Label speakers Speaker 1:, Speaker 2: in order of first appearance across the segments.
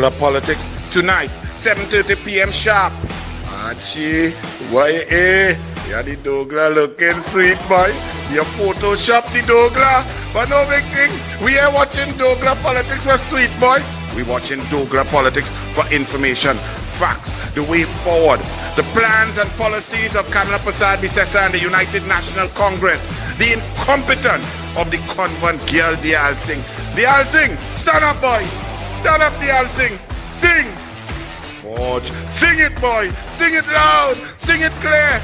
Speaker 1: douglAR Politics tonight, 7:30 p.m. sharp. Archie, why yeah, the douglAR looking sweet, boy. You Photoshop the douglAR, but no big thing. We are watching douglAR Politics for sweet, boy. We watching douglAR Politics for information, facts, the way forward, the plans and policies of Kamala Prasad Bisesa and the United National Congress, the incompetence of the convent girl, the Al Singh. The Al Singh, stand up, boy. Stand up, the Al Singh. Sing. Forge. Sing it, boy. Sing it loud. Sing it clear.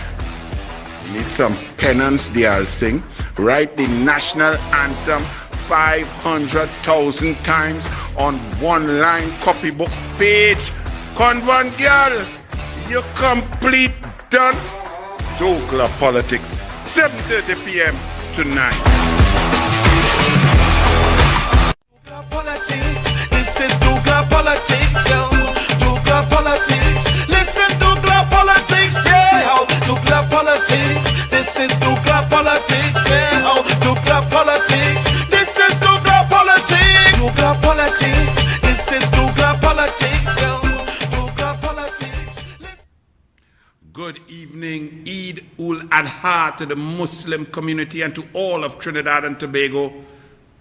Speaker 1: Need some penance, the Al Singh. Write the national anthem 500,000 times on one line copybook page. Convent girl, you complete dunce. douglAR Politics, 7:30 p.m. tonight.
Speaker 2: douglAR Politics, this is douglAR Politics, yo. douglAR Politics, listen, douglAR Politics, yeah. douglAR Politics, this is douglAR Politics, yeah. douglAR Politics, this is douglAR Politics. douglAR Politics, this is douglAR Politics, yo. douglAR Politics.
Speaker 1: Good evening, Eid ul Adha to the Muslim community and to all of Trinidad and Tobago.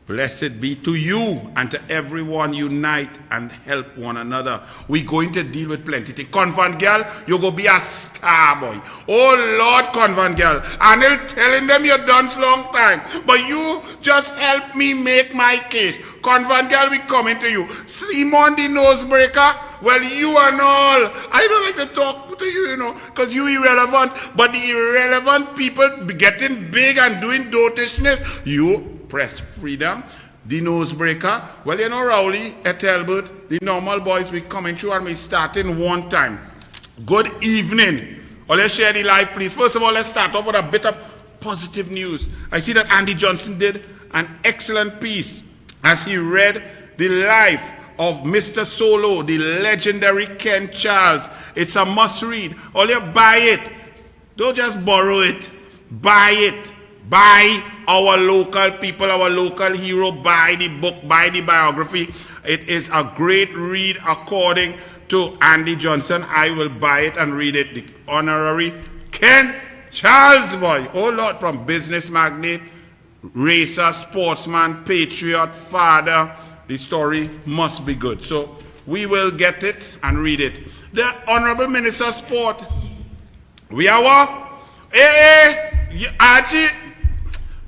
Speaker 1: Blessed be to you and to everyone. Unite and help one another. We're going to deal with plenty things. Convent girl, you're going to be a star, boy. Oh, Lord, convent girl. Anil telling them you're done for a long time. But you just help me make my case. Convent girl, we coming to you. Simon the nosebreaker, well, you and all. I don't like to talk to you, you know, because you irrelevant. But the irrelevant people getting big and doing dotishness, you press freedom, the nosebreaker. Well, you know, Rowley, Ethelbert, the normal boys, we coming through and we starting one time. Good evening. Well, let's share the live, please. First of all, let's start off with a bit of positive news. I see that Andy Johnson did an excellent piece as he read the life of Mr. Solo, the legendary Ken Charles. It's a must read. All you buy it. Don't just borrow it. Buy it. Buy our local people, our local hero. Buy the book, buy the biography. It is a great read according to Andy Johnson. I will buy it and read it. The honorary Ken Charles, boy. Oh Lord, from business magnate, racer, sportsman, patriot, father. The story must be good. So we will get it and read it. The Honorable Minister of Sport. We are what? Archie.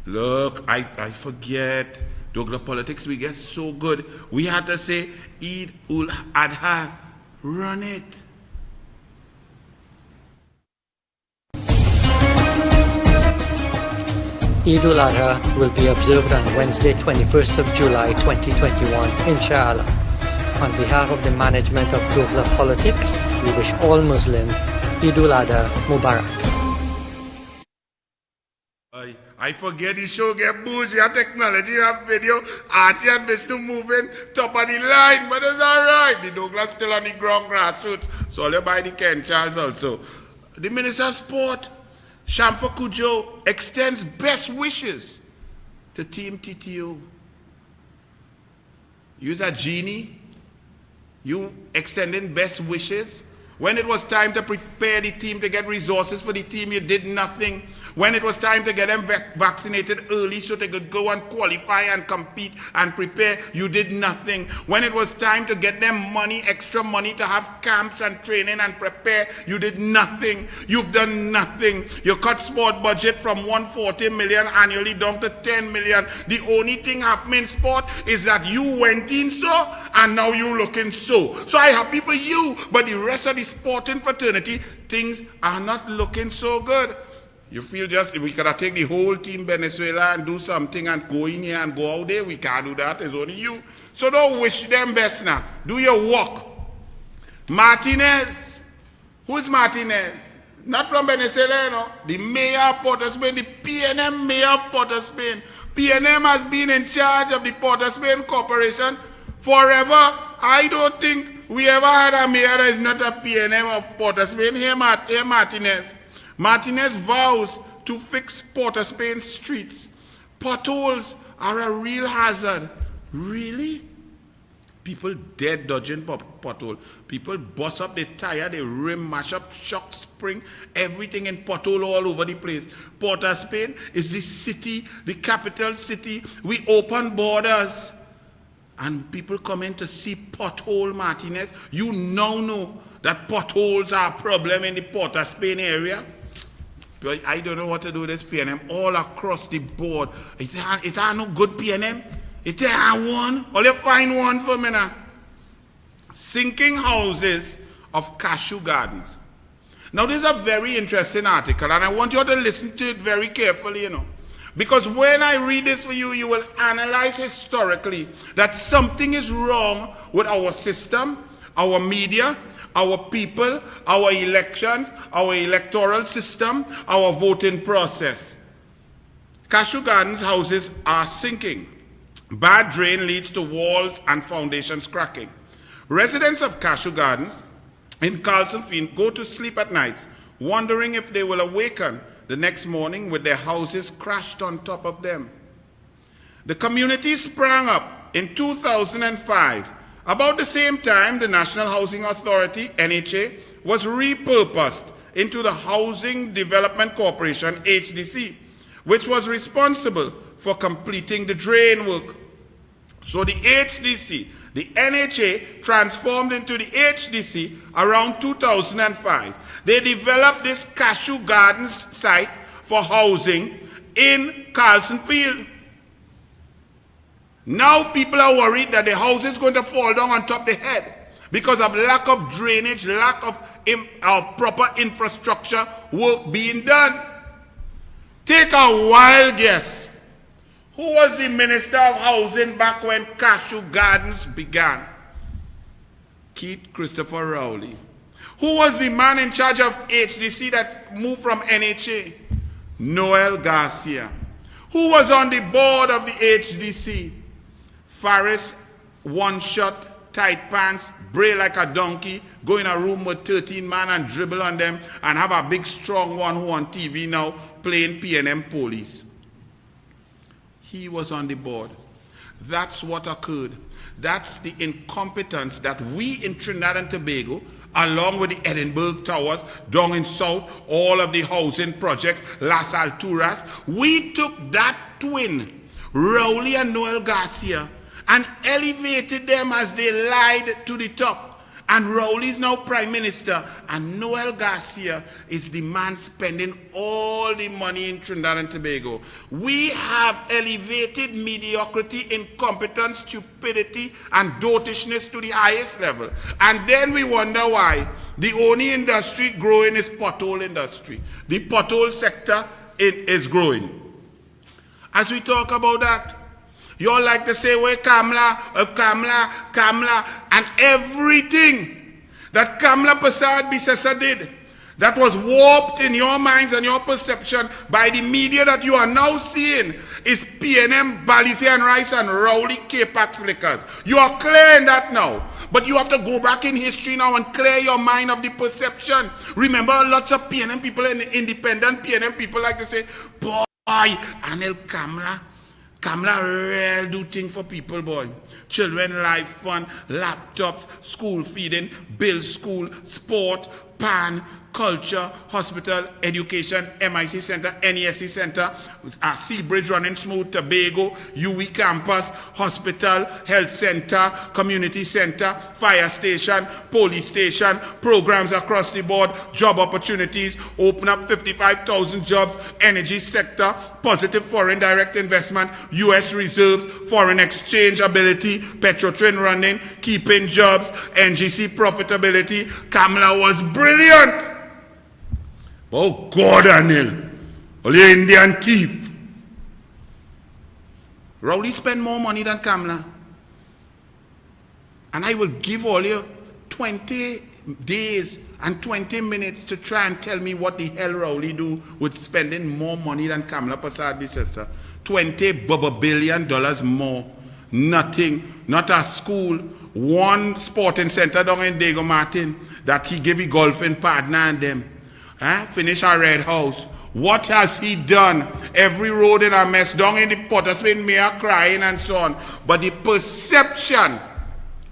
Speaker 1: Look, I forget. douglAR Politics, we get so good. We had to say Eid ul Adha. Run it.
Speaker 3: Eid ul Adha will be observed on Wednesday, 21st of July 2021, inshallah. On behalf of the management of douglAR Politics, we wish all Muslims Eid ul Adha Mubarak.
Speaker 1: I forget the show get bougie, our technology, our video, Archie and Mr. moving top of the line, but it's alright. The douglAR still on the ground grassroots, so I'll buy the Ken Charles also. The Minister of Sport, Shamfa Kujo, extends best wishes to Team TTO. You're a genie. You extending best wishes. When it was time to prepare the team to get resources for the team, you did nothing. When it was time to get them vaccinated early so they could go and qualify and compete and prepare, you did nothing. When it was time to get them money, extra money to have camps and training and prepare, you did nothing. You've done nothing. You cut sport budget from 140 million annually down to 10 million. The only thing happening in sport is that you went in so and now you looking so. So I'm happy for you, but the rest of the sporting fraternity, things are not looking so good. You feel just, we could have take the whole team Venezuela and do something and go in here and go out there. We can't do that. It's only you. So don't wish them best now. Do your work. Martinez. Who is Martinez? Not from Venezuela, you know. The mayor of Port of Spain, the PNM mayor of Port of Spain. PNM has been in charge of the Port of Spain Corporation forever. I don't think we ever had a mayor that is not a PNM of Port of Spain. Here, Martinez. Martinez vows to fix Port of Spain streets. Potholes are a real hazard. Really? People dead dodging pothole. People bust up their tire, they rim, mash up, shock, spring, everything in pothole all over the place. Port of Spain is the city, the capital city. We open borders. And people come in to see pothole Martinez. You now know that potholes are a problem in the Port of Spain area. But I don't know what to do with this PNM all across the board. It are no good PNM. It are one. All you find one for me now. Sinking houses of cashew gardens. Now this is a very interesting article and I want you to listen to it very carefully, you know. Because when I read this for you, you will analyze historically that something is wrong with our system, our media, our people, our elections, our electoral system, our voting process. Cashew gardens houses are sinking. Bad drain leads to walls and foundations cracking. Residents of cashew gardens in Carlson Field go to sleep at nights wondering if they will awaken the next morning with their houses crashed on top of them. The community sprang up in 2005. About the same time, the National Housing Authority, NHA, was repurposed into the Housing Development Corporation, HDC, which was responsible for completing the drain work. So the HDC, the NHA transformed into the HDC around 2005. They developed this cashew gardens site for housing in Carlson Field. Now people are worried that the house is going to fall down on top of the head because of lack of drainage, lack of proper infrastructure work being done. Take a wild guess. Who was the Minister of Housing back when cashew gardens began? Keith Christopher Rowley. Who was the man in charge of HDC that moved from NHA? Noel Garcia. Who was on the board of the HDC? Faris, one shot, tight pants, bray like a donkey, go in a room with 13 men and dribble on them and have a big strong one who on TV now playing PNM police. He was on the board. That's what occurred. That's the incompetence that we in Trinidad and Tobago, along with the Edinburgh Towers, down in South, all of the housing projects, Las Alturas, we took that twin, Rowley and Noel Garcia, and elevated them as they lied to the top. And Rowley is now Prime Minister, and Noel Garcia is the man spending all the money in Trinidad and Tobago. We have elevated mediocrity, incompetence, stupidity, and dotishness to the highest level. And then we wonder why the only industry growing is pothole industry. The pothole sector is growing. As we talk about that, you all like to say, well, Kamla, and everything that Kamla Prasad Bisesa did that was warped in your minds and your perception by the media that you are now seeing is PNM, Balisi and Rice and Rowley K-Pax liquors. You are clear in that now. But you have to go back in history now and clear your mind of the perception. Remember, lots of PNM people and independent PNM people like to say, boy, Anil Kamla real do thing for people, boy. Children life fund, laptops, school feeding, build school, sport, pan, culture, hospital, education, MIC Center, NESC Center, Seabridge running smooth, Tobago, UE campus, hospital, health center, community center, fire station, police station, programs across the board, job opportunities, open up 55,000 jobs, energy sector, positive foreign direct investment, US reserves, foreign exchange ability, Petrotrin running, keeping jobs, NGC profitability. Kamla was brilliant. Oh God, Anil, all you Indian thief. Rowley spend more money than Kamla. And I will give all you 20 days and 20 minutes to try and tell me what the hell Rowley do with spending more money than Kamla Prasad Bisesa. $20 billion more. Nothing. Not a school. One sporting center down in Diego Martin that he gave a golfing partner and them. Finish our red house. What has he done? Every road in a mess, down in the Port of Spain, me are crying and so on. But the perception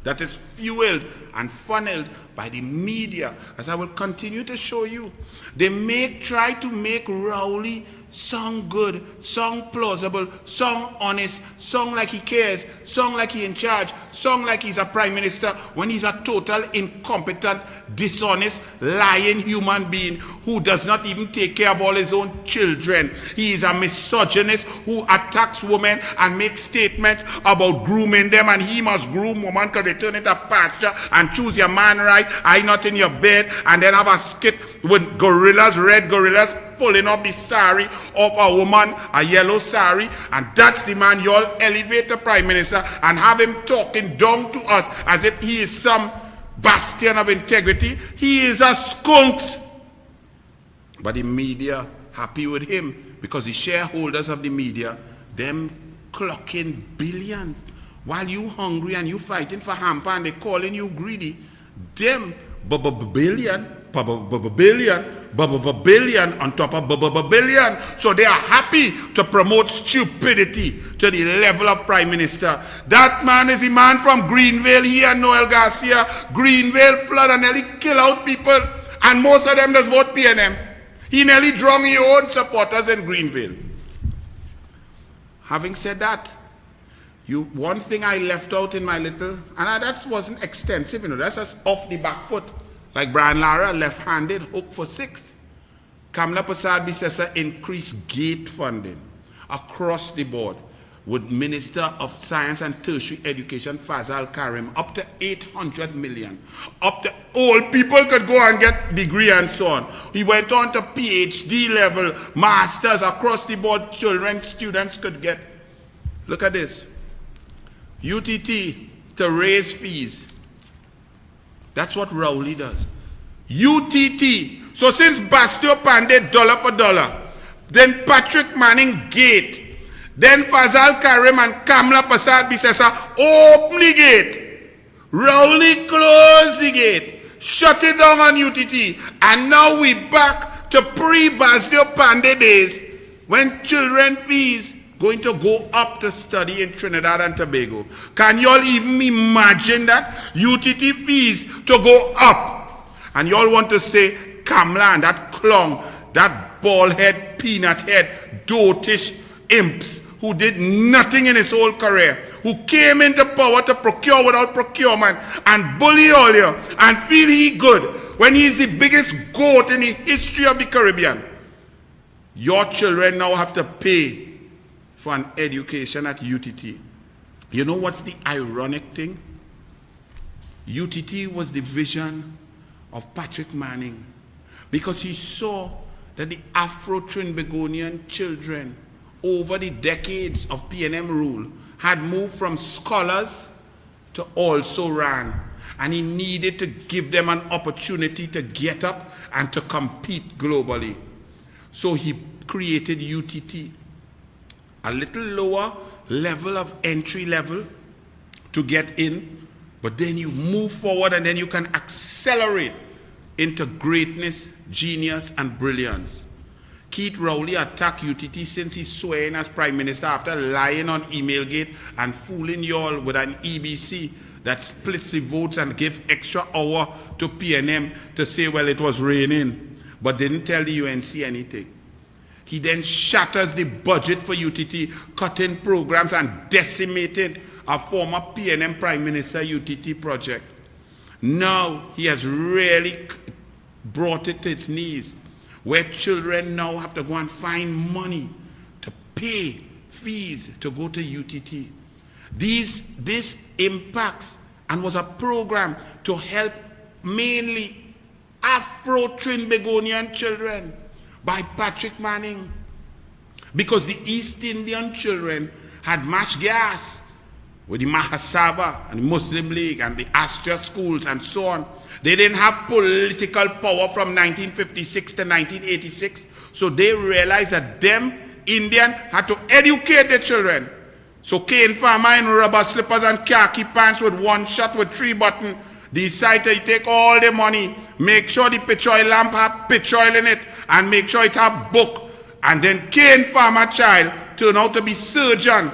Speaker 1: that is fueled and funneled by the media, as I will continue to show you. They try to make Rowley sound good, sound plausible, sound honest, sound like he cares, sound like he's in charge, sound like he's a prime minister, when he's a total incompetent, dishonest, lying human being who does not even take care of all his own children. He is a misogynist who attacks women and makes statements about grooming them, and he must groom women because they turn into pasture, and choose your man right, I not in your bed, and then have a skit with gorillas, red gorillas, pulling off the sari of a woman, a yellow sari, and that's the man you all elevate the prime minister and have him talking down to us as if he is some bastion of integrity. He is a skunk. But the media happy with him because the shareholders of the media, them clocking billions. While you hungry and you fighting for hamper and they calling you greedy, them billion on top of billion. So they are happy to promote stupidity to the level of prime minister. That man is a man from Greenvale. He and Noel Garcia, Greenvale flood and nearly kill out people, and most of them just vote PNM. He nearly drowned his own supporters in Greenvale. Having said that, one thing I left out in my little, and that wasn't extensive, that's just off the back foot. Like Brian Lara, left-handed, hook for 6. Kamla Prasad Bisesa increased gate funding across the board with Minister of Science and Tertiary Education Fazal Karim up to 800 million. Up to old people could go and get degree and so on. He went on to PhD level, masters across the board, students could get. Look at this. UTT to raise fees. That's what Rowley does. UTT. So since Bastio Pandey dollar for dollar, then Patrick Manning gate, then Fazal Karim and Kamla Prasad Bisesa open the gate. Rowley close the gate. Shut it down on UTT. And now we back to pre-Bastio Pandey days when children fees going to go up to study in Trinidad and Tobago. Can y'all even imagine that? UTT fees to go up. And y'all want to say Kamla and that clown, that bald head, peanut head, dotish imps who did nothing in his whole career, who came into power to procure without procurement and bully all you and feel he good when he's the biggest goat in the history of the Caribbean. Your children now have to pay for an education at UTT. You know what's the ironic thing? UTT was the vision of Patrick Manning because he saw that the Afro-Trinbagonian children over the decades of PNM rule had moved from scholars to also ran, and he needed to give them an opportunity to get up and to compete globally. So he created UTT, a little lower level of entry level to get in, but then you move forward and then you can accelerate into greatness, genius, and brilliance. Keith Rowley attacked UTT since he swore in as prime minister after lying on Emailgate and fooling y'all with an EBC that splits the votes and give extra hour to PNM to say, well, it was raining, but didn't tell the UNC anything. He then shatters the budget for UTT, cutting programs and decimated a former PNM Prime Minister UTT project. Now he has really brought it to its knees, where children now have to go and find money to pay fees to go to UTT. This impacts and was a program to help mainly Afro-Trinbagonian children by Patrick Manning, because the East Indian children had mashed gas with the Mahasabha and the Muslim League and the Astra schools and so on. They didn't have political power from 1956 to 1986, so they realized that them Indian had to educate their children. So Kane Farmer in rubber slippers and khaki pants with one shot with 3 buttons decide to take all the money, make sure the pitch oil lamp have pitch oil in it, and make sure it have book. And then Kane Farmer child turn out to be surgeon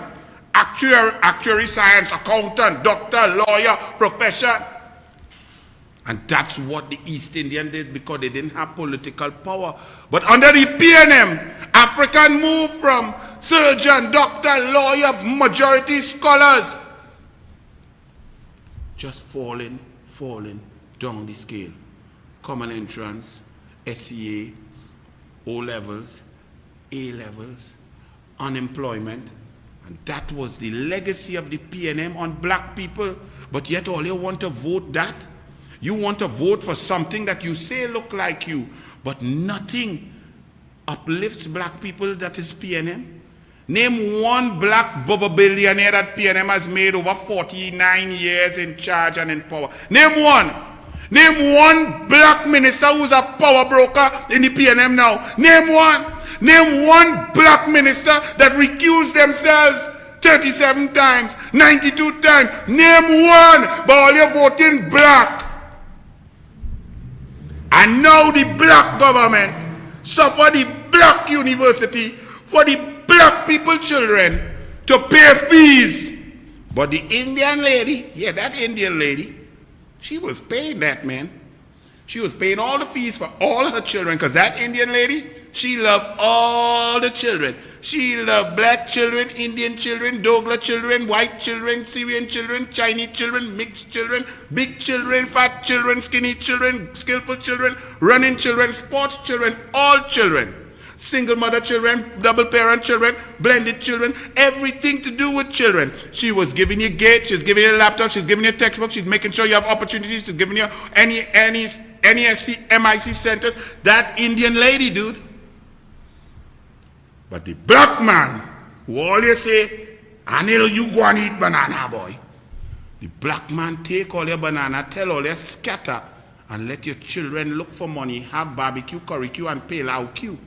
Speaker 1: actuary science, accountant, doctor, lawyer, profession. And that's what the East Indian did because they didn't have political power. But under the PNM, African moved from surgeon, doctor, lawyer, majority scholars. Just falling down the scale. Common entrance, SEA, O-levels, A-levels, unemployment. And that was the legacy of the PNM on black people. But yet all you want to vote that? You want to vote for something that you say look like you, but nothing uplifts black people that is PNM. Name one black billionaire that PNM has made over 49 years in charge and in power. Name one. Name one black minister who's a power broker in the PNM now. Name one. Name one black minister that recused themselves 37 times, 92 times. Name one, but all you're voting black. And now the black government suffer the black university for the black people children to pay fees. But the Indian lady, yeah, that Indian lady, she was paying that, man. She was paying all the fees for all her children because that Indian lady, she loved all the children. She loved black children, Indian children, douglAR children, white children, Syrian children, Chinese children, mixed children, big children, fat children, skinny children, skillful children, running children, sports children, all children. Single mother children, double parent children, blended children, everything to do with children. She was giving you gate, she's giving you a laptop, she's giving you a textbook, she's making sure you have opportunities, she's giving you any NESC, MIC centers. That Indian lady, dude. But the black man who always say, Anil, you go and eat banana, boy. The black man take all your banana, tell all your scatter, and let your children look for money, have barbecue, curry and pay lao queue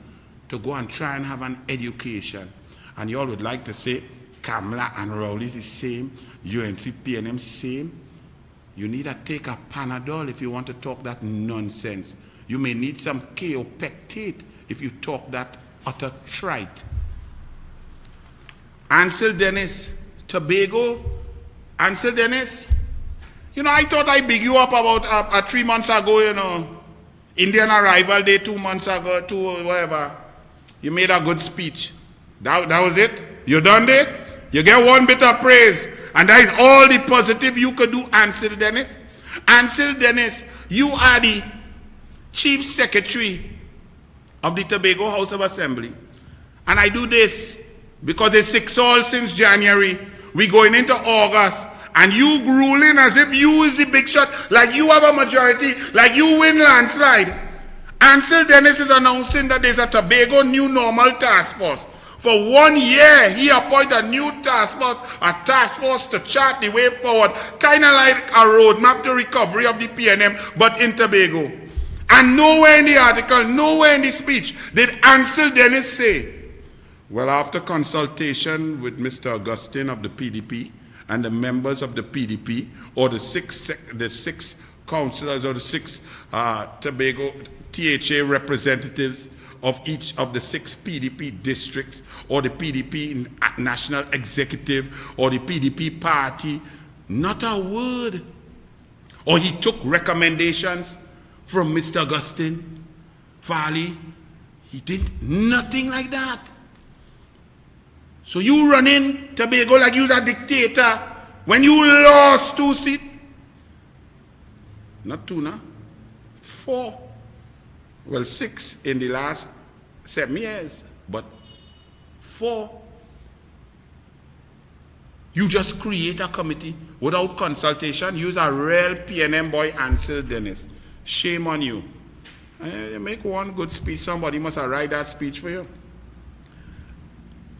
Speaker 1: to go and try and have an education. And you all would like to say, Kamala and Rowley is the same, UNC, PNM same. You need to take a Panadol if you want to talk that nonsense. You may need some kaopectate if you talk that utter trite. Ansel Dennis, Tobago. Ansel Dennis, you know, I thought I big you up about 3 months ago, you know. Indian arrival day 2 months ago, whatever. You made a good speech. That was it? You done there? You get one bit of praise. And that is all the positive you could do, Ansel Dennis. Ansel Dennis, you are the Chief Secretary of the Tobago House of Assembly. And I do this because it's 6 all since January. We going into August. And you ruling as if you is the big shot, like you have a majority, like you win landslide. Ansel Dennis is announcing that there's a Tobago New Normal Task Force. For 1 year, he appointed a new task force to chart the way forward, kind of like a roadmap to recovery of the PNM, but in Tobago. And nowhere in the article, nowhere in the speech did Ansel Dennis say, well, after consultation with Mr. Augustine of the PDP and the members of the PDP, or the six councillors or the 6 Tobago THA representatives of each of the 6 PDP districts, or the PDP national executive, or the PDP party, not a word. Or he took recommendations from Mr. Augustine Farley. He did nothing like that. So you run in Tobago like you're a dictator when you lost 2 seats. Not 2 now, 4. Well, 6 in the last 7 years, but 4. You just create a committee without consultation. Use a real PNM boy, Ansel Dennis. Shame on you. Make one good speech. Somebody must have write that speech for you.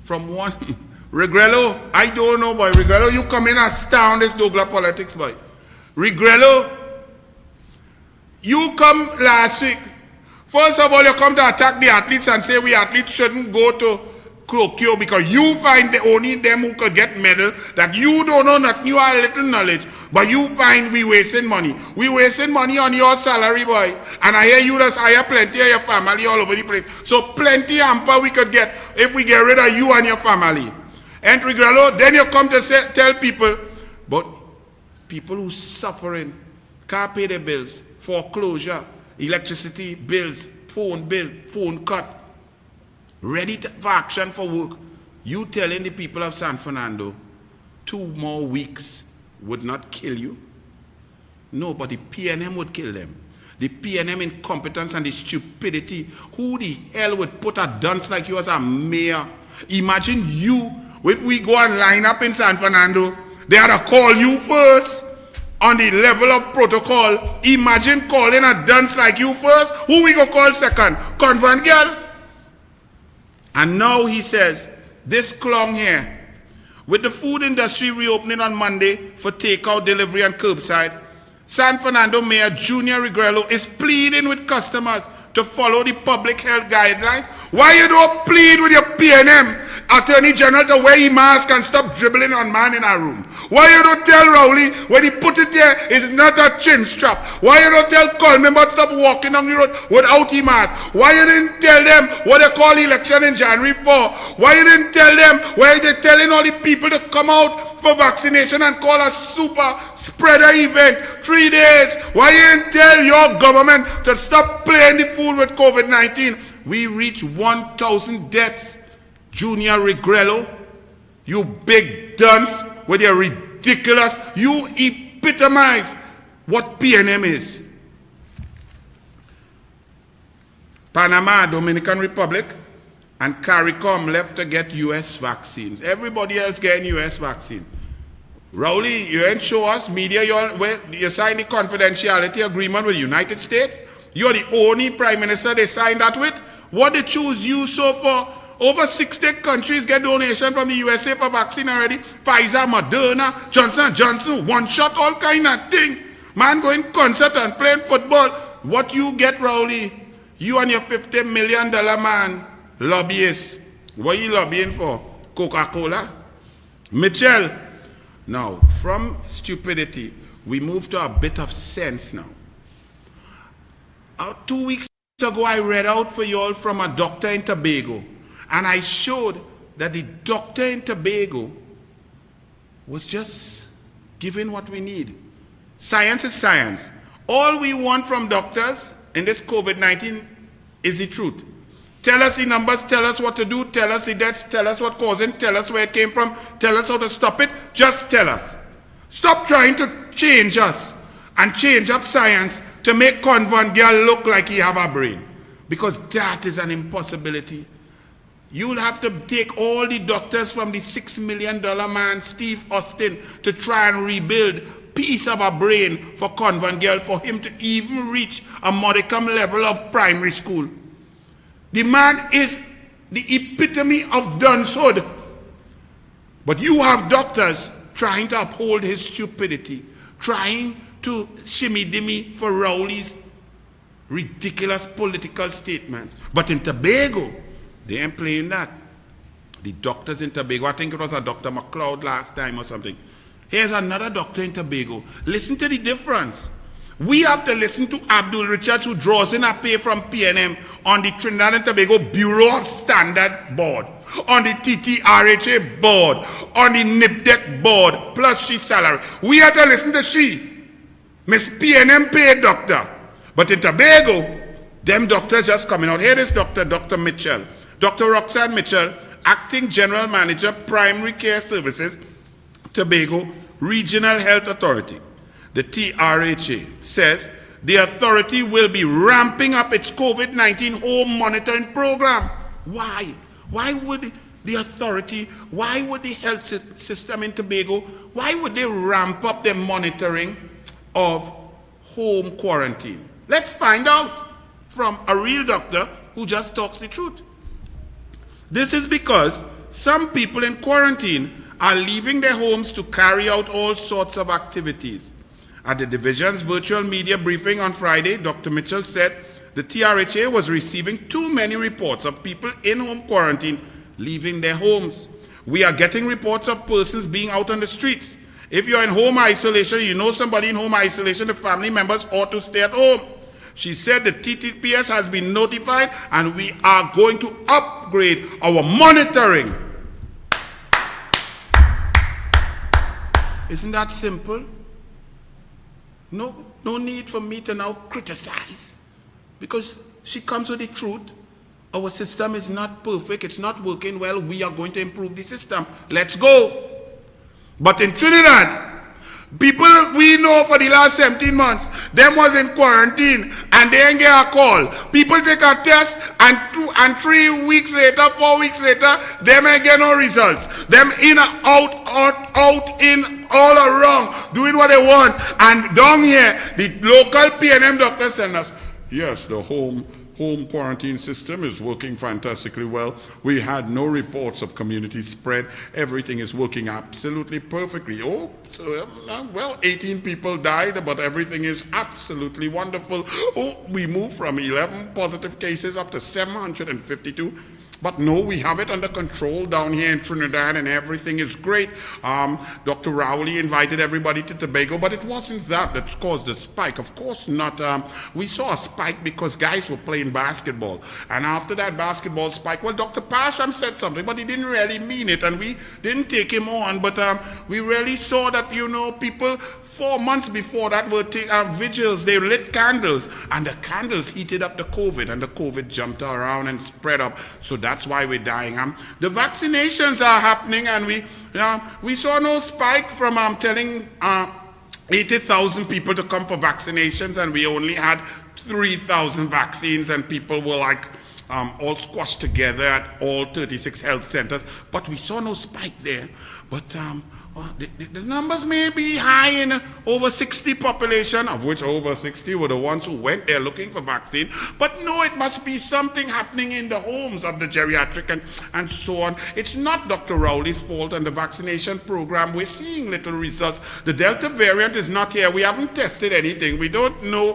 Speaker 1: From one, Regrello, I don't know, boy. Regrello, you come in and astound this douglAR politics, boy. Regrello, you come last week. First of all, you come to attack the athletes and say we athletes shouldn't go to Crokio because you find the only them who could get medal, that you don't know nothing, you have little knowledge, but you find we wasting money. We wasting money on your salary, boy. And I hear you just hire plenty of your family all over the place. So plenty hamper we could get if we get rid of you and your family. Entry Grello, then you come to tell people, but people who suffering, can't pay their bills, foreclosure, electricity bills, phone bill, phone cut, ready for action for work. You telling the people of San Fernando 2 more weeks would not kill you? No, but the PNM would kill them. The PNM incompetence and the stupidity. Who the hell would put a dunce like you as a mayor? Imagine you, if we go and line up in San Fernando, they had to call you first on the level of protocol. Imagine calling a dunce like you first. Who we go call second? Convent girl? And now he says, this clown here, with the food industry reopening on Monday for takeout, delivery, and curbside, San Fernando Mayor Junior Regrello is pleading with customers to follow the public health guidelines. Why you don't plead with your PNM Attorney General to wear his mask and stop dribbling on man in a room? Why you don't tell Rowley when he put it there is not a chin strap? Why you don't tell Coleman but stop walking down the road without his mask? Why you didn't tell them what they call election in January for? Why you didn't tell them why they telling all the people to come out for vaccination and call a super spreader event 3 days? Why you didn't tell your government to stop playing the fool with COVID-19? We reach 1,000 deaths. Junior Regrello, you big dunce with your ridiculous, you epitomize what PNM is. Panama, Dominican Republic, and CARICOM left to get US vaccines. Everybody else getting US vaccine. Rowley, you ain't show us, media, you signed the confidentiality agreement with the United States. You're the only prime minister they signed that with. What they choose you so for? Over 60 countries get donation from the USA for vaccine already. Pfizer, Moderna, Johnson & Johnson, one shot, all kind of thing. Man going concert and playing football. What you get, Rowley? You and your $50 million man lobbyist. What are you lobbying for? Coca-Cola? Mitchell. Now, from stupidity, we move to a bit of sense now. 2 weeks ago, I read out for you all from a doctor in Tobago. And I showed that the doctor in Tobago was just giving what we need. Science is science. All we want from doctors in this COVID-19 is the truth. Tell us the numbers, tell us what to do, tell us the deaths, tell us what caused it, tell us where it came from, tell us how to stop it. Just tell us. Stop trying to change us and change up science to make Convent girl look like he have a brain. Because that is an impossibility. You'll have to take all the doctors from the $6 million man, Steve Austin, to try and rebuild piece of a brain for Convent girl for him to even reach a modicum level of primary school. The man is the epitome of duncehood. But you have doctors trying to uphold his stupidity, trying to shimmy-dimmy for Rowley's ridiculous political statements. But in Tobago, they ain't playing that. The doctors in Tobago, I think it was a Dr. McLeod last time or something. Here's another doctor in Tobago. Listen to the difference. We have to listen to Abdul Richards, who draws in a pay from PNM on the Trinidad and Tobago Bureau of Standard Board, on the TTRHA board, on the NIPDEC board, plus she salary. We have to listen to she, Miss PNM paid doctor. But in Tobago, them doctors just coming out. Here is Dr. Mitchell. Dr. Roxanne Mitchell, Acting General Manager, Primary Care Services, Tobago Regional Health Authority. The TRHA says the authority will be ramping up its COVID-19 home monitoring program. Why? Why would the authority, why would the health system in Tobago, why would they ramp up their monitoring of home quarantine? Let's find out from a real doctor who just talks the truth. This is because some people in quarantine are leaving their homes to carry out all sorts of activities. At the division's virtual media briefing on Friday, Dr. Mitchell said the TRHA was receiving too many reports of people in home quarantine leaving their homes. We are getting reports of persons being out on the streets. If you're in home isolation, you know somebody in home isolation, the family members ought to stay at home. She said the TTPS has been notified and we are going to upgrade our monitoring. Isn't that simple? No need for me to now criticize, because she comes with the truth. Our system is not perfect. It's not working well. We are going to improve the system. Let's go. But in Trinidad, people we know for the last 17 months, them was in quarantine and they ain't get a call. People take a test and 3 weeks later, 4 weeks later, them ain't get no results. Them in, out, in, all around, doing what they want. And down here, the local PNM doctor send us, yes, the home quarantine system is working fantastically well. We had no reports of community spread. Everything is working absolutely perfectly. Oh, so, well, 18 people died, but everything is absolutely wonderful. Oh, we moved from 11 positive cases up to 752. But no, we have it under control down here in Trinidad and everything is great. Dr. Rowley invited everybody to Tobago, but it wasn't that caused the spike. Of course not. We saw a spike because guys were playing basketball. And after that basketball spike, well, Dr. Parsham said something, but he didn't really mean it. And we didn't take him on. But we really saw that, people 4 months before that were vigils. They lit candles. And the candles heated up the COVID. And the COVID jumped around and spread up. So that's why we're dying. The vaccinations are happening, and we saw no spike from telling 80,000 people to come for vaccinations, and we only had 3,000 vaccines, and people were like all squashed together at all 36 health centers. But we saw no spike there. But the numbers may be high in over 60 population, of which over 60 were the ones who went there looking for vaccine. But no, it must be something happening in the homes of the geriatric and so on. It's not Dr. Rowley's fault, and the vaccination program, we're seeing little results. The Delta variant is not here. We haven't tested anything. We don't know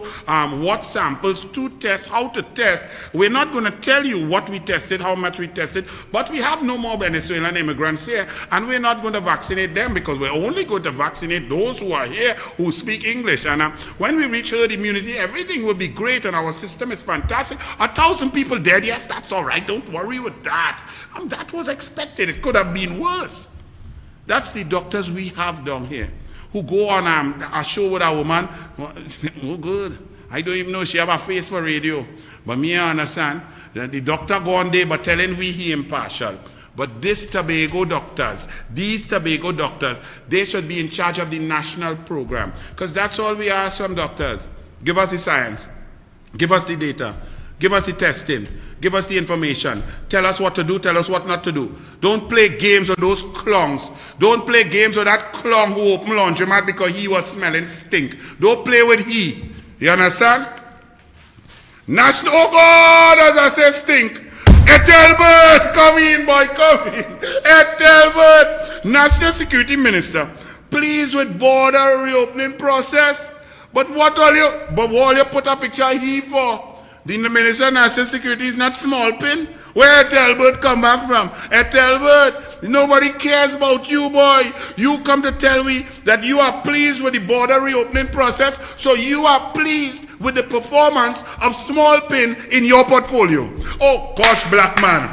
Speaker 1: what samples to test, how to test. We're not going to tell you what we tested, how much we tested, but we have no more Venezuelan immigrants here, and we're not going to vaccinate them, because we're only going to vaccinate those who are here who speak English. And when we reach herd immunity, everything will be great, and our system is fantastic. 1,000 people dead, yes, that's all right. Don't worry with that. That was expected. It could have been worse. That's the doctors we have down here who go on a show with a woman. Oh, good. I don't even know she have a face for radio. But me, I understand that the doctor go on there but telling we he impartial. But these Tobago doctors, they should be in charge of the national program. Because that's all we ask from doctors. Give us the science. Give us the data. Give us the testing. Give us the information. Tell us what to do. Tell us what not to do. Don't play games with those clowns. Don't play games with that clown who opened laundromat because he was smelling stink. Don't play with he. You understand? National, oh God, as I say stink. Ethelbert, come in, boy, come in. Ethelbert, National Security Minister, pleased with border reopening process. But what all you put a picture here for? The Minister of National Security is not small pin. Where Ethelbert come back from? Ethelbert, nobody cares about you, boy. You come to tell me that you are pleased with the border reopening process, so you are pleased with the performance of small pin in your portfolio. Oh gosh, black man,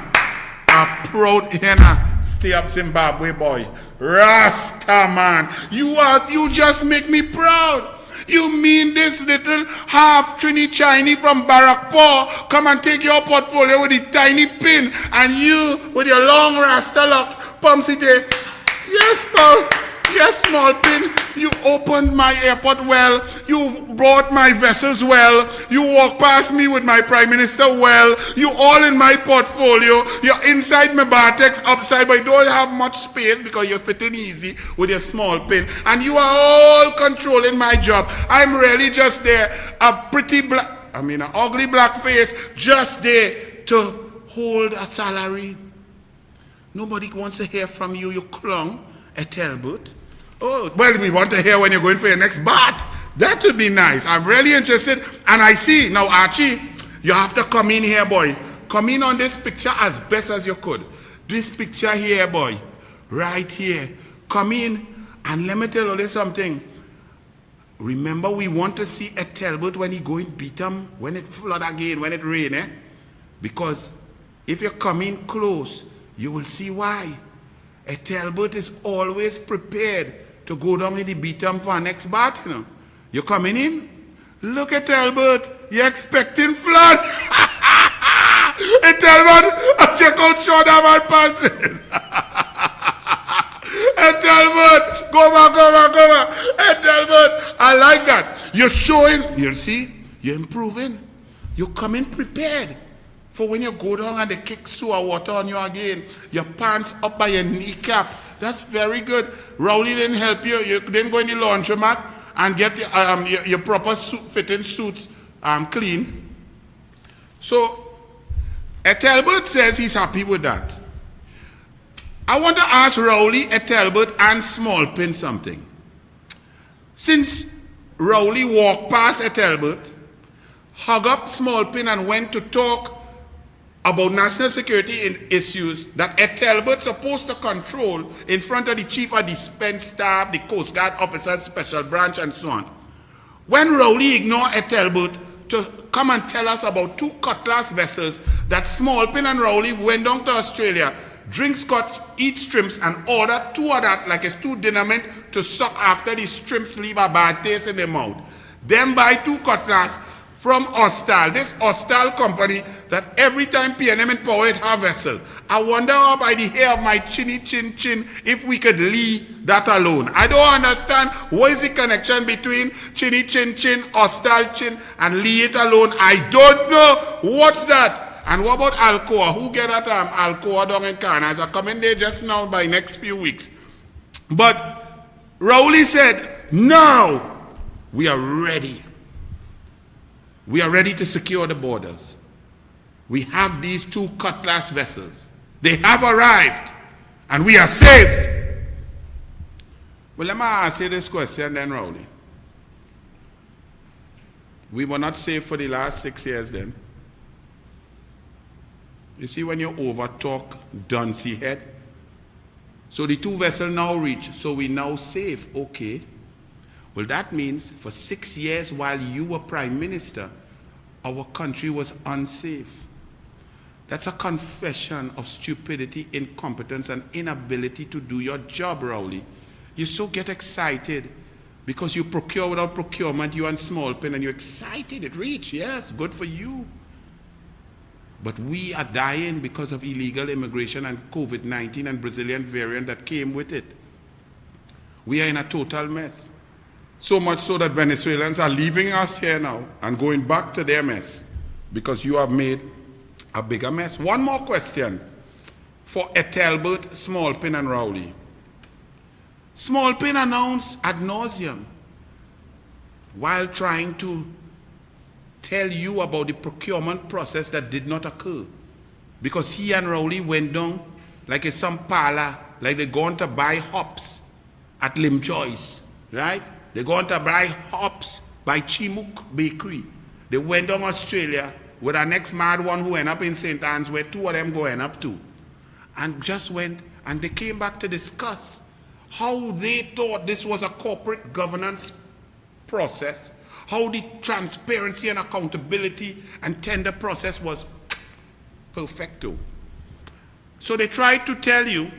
Speaker 1: a proud henna, stay up Zimbabwe boy, Rasta man, you just make me proud. You mean this little half Trini Chinese from Barakpur come and take your portfolio with the tiny pin, and you with your long Rasta locks, Pumsy Day. Yes, Paul. Yes, small pin, you opened my airport well, you brought my vessels well, you walked past me with my Prime Minister well, you all in my portfolio, you're inside my Bartex, upside, but you don't have much space because you're fitting easy with your small pin, and you are all controlling my job. I'm really just there, an ugly black face, just there to hold a salary. Nobody wants to hear from you, you clown, Ethelbert. Oh, well, we want to hear when you're going for your next bath. That would be nice. I'm really interested. And I see, now Archie, you have to come in here, boy. Come in on this picture as best as you could. This picture here, boy, right here. Come in and let me tell you something. Remember, we want to see Ethelbert when he go and beat him, when it flood again, when it rain, eh? Because if you come in close, you will see why. Ethelbert is always prepared to go down in the beat for next bat, you know. You coming in? Look at Albert, you're expecting flood. And Albert, I check out shoulder man pants. And Albert, go back. And Albert, I like that. You're showing, you see, you're improving. You're coming prepared for when you go down and they kick sewer water on you again. Your pants up by your kneecap. That's very good. Rowley didn't help you. You didn't go in the laundromat and get your proper fitting suits clean. So, Ethelbert says he's happy with that. I want to ask Rowley, Ethelbert, and Smallpin something. Since Rowley walked past Ethelbert, hug up Smallpin and went to talk about national security issues that Ethelbert's supposed to control in front of the chief of defense staff, the Coast Guard officers, special branch, and so on. When Rowley ignored Ethelbert to come and tell us about 2 cutlass vessels that Smallpin and Rowley went down to Australia, drink scotch, eat shrimps, and order 2 of that like it's 2 dynamite to suck after the shrimps leave a bad taste in their mouth. Then buy 2 cutlass from Ostal, this Ostal company that every time PNM in power it have vessel. I wonder how by the hair of my chinny chin if we could leave that alone. I don't understand what is the connection between chinny chin, Ostal chin, and leave it alone. I don't know what's that. And what about Alcoa? Who get that Alcoa down in Cairns? I come in there just now by next few weeks. But Rowley said, now we are ready. We are ready to secure the borders. We have these 2 cutlass vessels. They have arrived, and we are safe. Well, let me ask you this question then, Rowley. We were not safe for the last 6 years then. You see, when you over-talk, dunce head. So the 2 vessels now reach, so we now safe, okay. Well, that means for 6 years while you were Prime Minister, our country was unsafe. That's a confession of stupidity, incompetence, and inability to do your job, Rowley. You so get excited because you procure without procurement, you and Smallpin, and you're excited. It reached, yes, good for you. But we are dying because of illegal immigration and COVID-19 and Brazilian variant that came with it. We are in a total mess. So much so that Venezuelans are leaving us here now and going back to their mess because you have made a bigger mess. One more question for Ethelbert, Smallpin, and Rowley. Smallpin announced ad nauseum while trying to tell you about the procurement process that did not occur because he and Rowley went down like it's some parlor, like they're going to buy hops at Lim Choice, right? They're going to buy hops by Chimuk Bakery. They went down Australia with our next mad one who went up in St. Anne's, where 2 of them going up to. And just went, and they came back to discuss how they thought this was a corporate governance process, how the transparency and accountability and tender process was perfecto. So they tried to tell you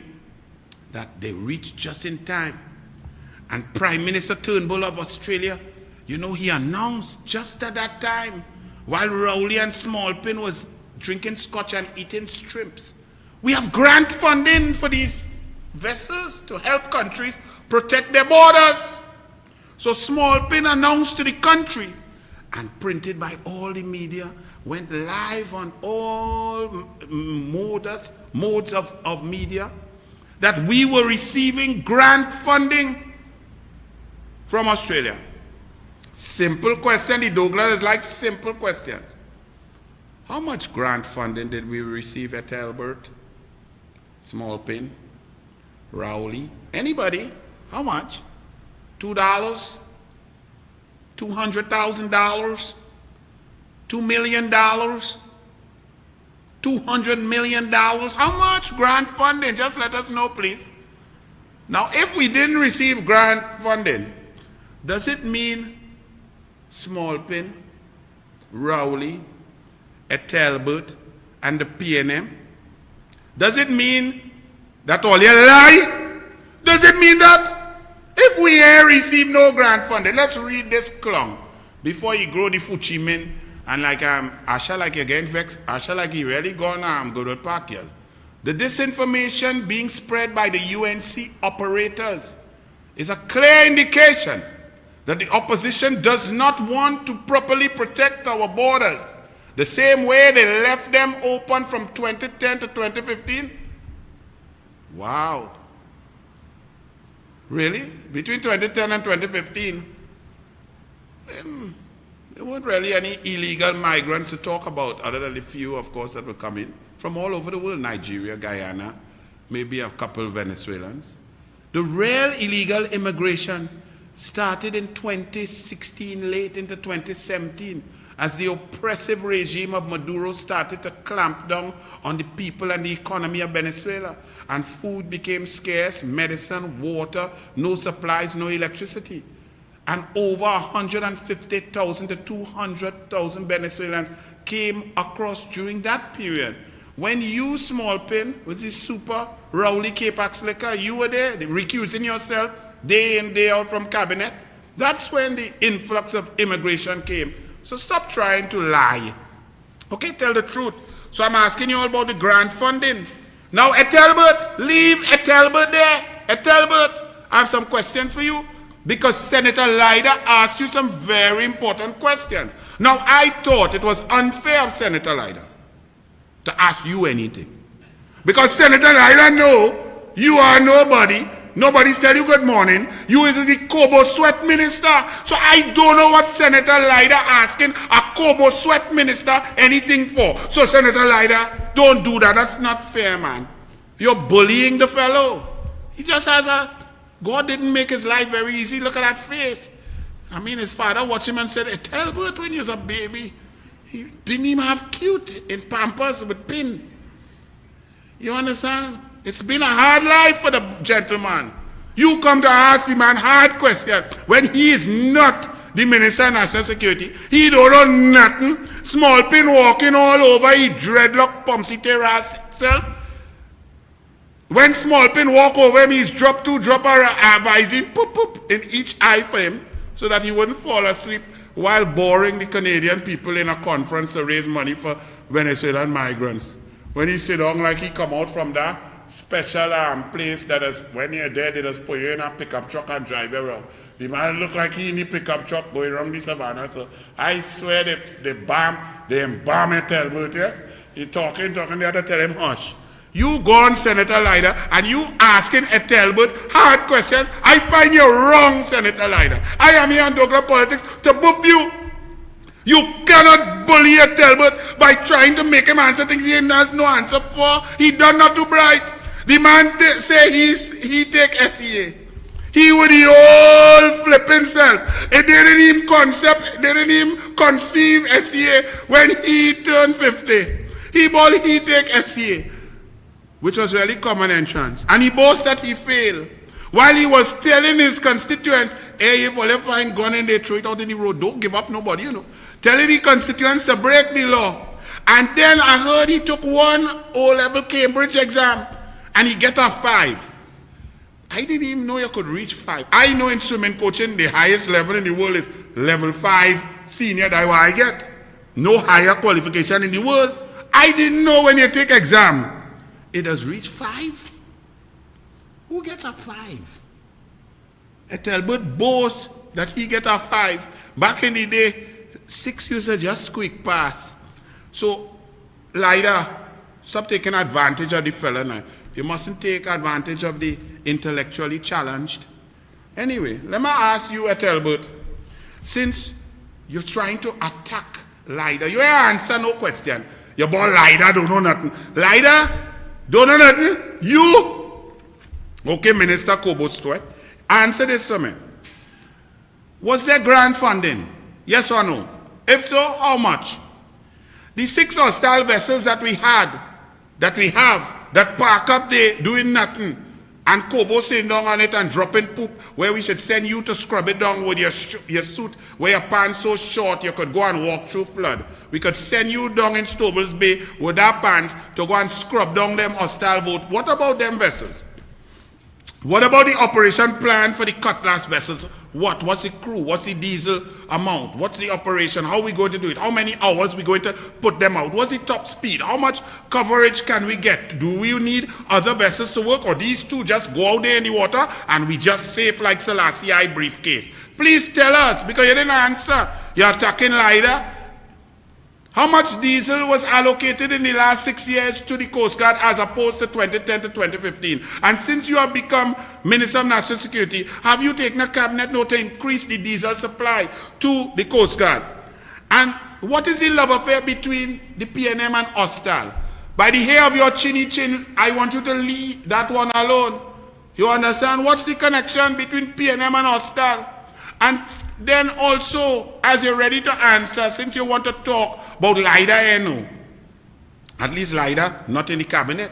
Speaker 1: that they reached just in time. And Prime Minister Turnbull of Australia, you know, he announced just at that time, while Rowley and Smallpin was drinking scotch and eating shrimps, we have grant funding for these vessels to help countries protect their borders. So Smallpin announced to the country and printed by all the media, went live on all modes of media, that we were receiving grant funding from Australia. Simple question. The douglAR is like simple questions. How much grant funding did we receive at Ethelbert, Smallpin, Rowley? Anybody? How much? $2? $200,000? $2 million? $200 million? How much grant funding? Just let us know, please. Now, if we didn't receive grant funding, does it mean Smallpin, Rowley, Ethelbert, and the PNM? Does it mean that all you lie? Does it mean that if we ain't receive no grant funding. Let's read this clown before he grow the fuchimin and like Asha like you getting vexed. Asha like he really gonna go to park here. The disinformation being spread by the UNC operators is a clear indication that the opposition does not want to properly protect our borders the same way they left them open from 2010 to 2015. Wow. Really? Between 2010 and 2015, there weren't really any illegal migrants to talk about, other than the few, of course, that were coming from all over the world, Nigeria, Guyana, maybe a couple of Venezuelans. The real illegal immigration started in 2016, late into 2017, as the oppressive regime of Maduro started to clamp down on the people and the economy of Venezuela, and food became scarce, medicine, water, no supplies, no electricity. And over 150,000 to 200,000 Venezuelans came across during that period. When you, Small Pin, with this super Rowley K-Pax liquor, you were there, recusing yourself day in, day out from cabinet. That's when the influx of immigration came. So stop trying to lie. Okay, tell the truth. So I'm asking you all about the grant funding. Now, Ethelbert, leave Ethelbert there. Ethelbert, I have some questions for you, because Senator Lyda asked you some very important questions. Now, I thought it was unfair of Senator Lyda to ask you anything, because Senator Lyda know you are nobody. Nobody's tell you good morning. You is the Kobo Sweat Minister. So I don't know what Senator Lyda asking a Kobo Sweat Minister anything for. So Senator Lyda, don't do that. That's not fair, man. You're bullying the fellow. He just has God didn't make his life very easy. Look at that face. I mean, his father watched him and said, Ethelbert, when he was a baby, he didn't even have cute in Pampers with pin. You understand? It's been a hard life for the gentleman. You come to ask the man hard question when he is not the Minister of National Security. He don't know nothing. Small Pin walking all over, he dreadlock Pumpsy Terrace self. When Small Pin walk over him, he's dropped a Visine poop poop in each eye for him so that he wouldn't fall asleep while boring the Canadian people in a conference to raise money for Venezuelan migrants. When he sit down like he come out from that special place that is, when you're there, they just put you in a pickup truck and drive around. The man look like he in the pickup truck going around the savannah. So I swear they embalm Ethelbert, yes? He talking, they have to tell him hush. You go on, Senator Lyda, and you asking Ethelbert hard questions. I find you wrong, Senator Lyda. I am here on douglAR Politics to book you. You cannot bully Ethelbert by trying to make him answer things he has no answer for. He done not too bright. The man say he take SEA. He with the whole flipping self. It didn't even conceive SEA when he turned 50. He take SEA, which was really common entrance. And he boasts that he failed. While he was telling his constituents, hey, if you find gun and they throw it out in the road, don't give up nobody, you know. Telling the constituents to break the law. And then I heard he took one O-level Cambridge exam and he get a 5. I didn't even know you could reach 5. I know in swimming coaching, the highest level in the world is level 5 senior. That's what I get. No higher qualification in the world. I didn't know when you take exam, it does reach 5. Who gets a 5? Ethelbert boasts that he get a 5. Back in the day, 6 used to just squeak past. So, Lyda, stop taking advantage of the fella now. You mustn't take advantage of the intellectually challenged. Anyway, let me ask you, Ethelbert, since you're trying to attack Lyda, you ain't answer no question. Your boy Lyda don't know nothing. Lyda don't know nothing. You, okay, Minister Kobo Stewart, answer this for me. Was there grant funding? Yes or no? If so, how much? The 6 hostile vessels that we have, that park up there doing nothing, and Kobo sitting down on it and dropping poop, where we should send you to scrub it down with your suit, where your pants so short you could go and walk through flood. We could send you down in Stobles Bay with our pants to go and scrub down them hostile vote. What about them vessels? What about the operation plan for the cutlass vessels? What's the crew? What's the diesel amount? What's the operation? How are we going to do it? How many hours are we going to put them out? What's the top speed? How much coverage can we get? Do we need other vessels to work, or these two just go out there in the water and we just safe like Selassie I briefcase? Please tell us, because you didn't answer. You're attacking LIDA. How much diesel was allocated in the last 6 years to the Coast Guard as opposed to 2010 to 2015? And since you have become Minister of National Security, have you taken a cabinet note to increase the diesel supply to the Coast Guard? And what is the love affair between the PNM and Hostal? By the hair of your chinny chin, I want you to leave that one alone. You understand? What's the connection between PNM and Hostal? And then also, as you're ready to answer, since you want to talk about LIDA, at least LIDA, not in the cabinet.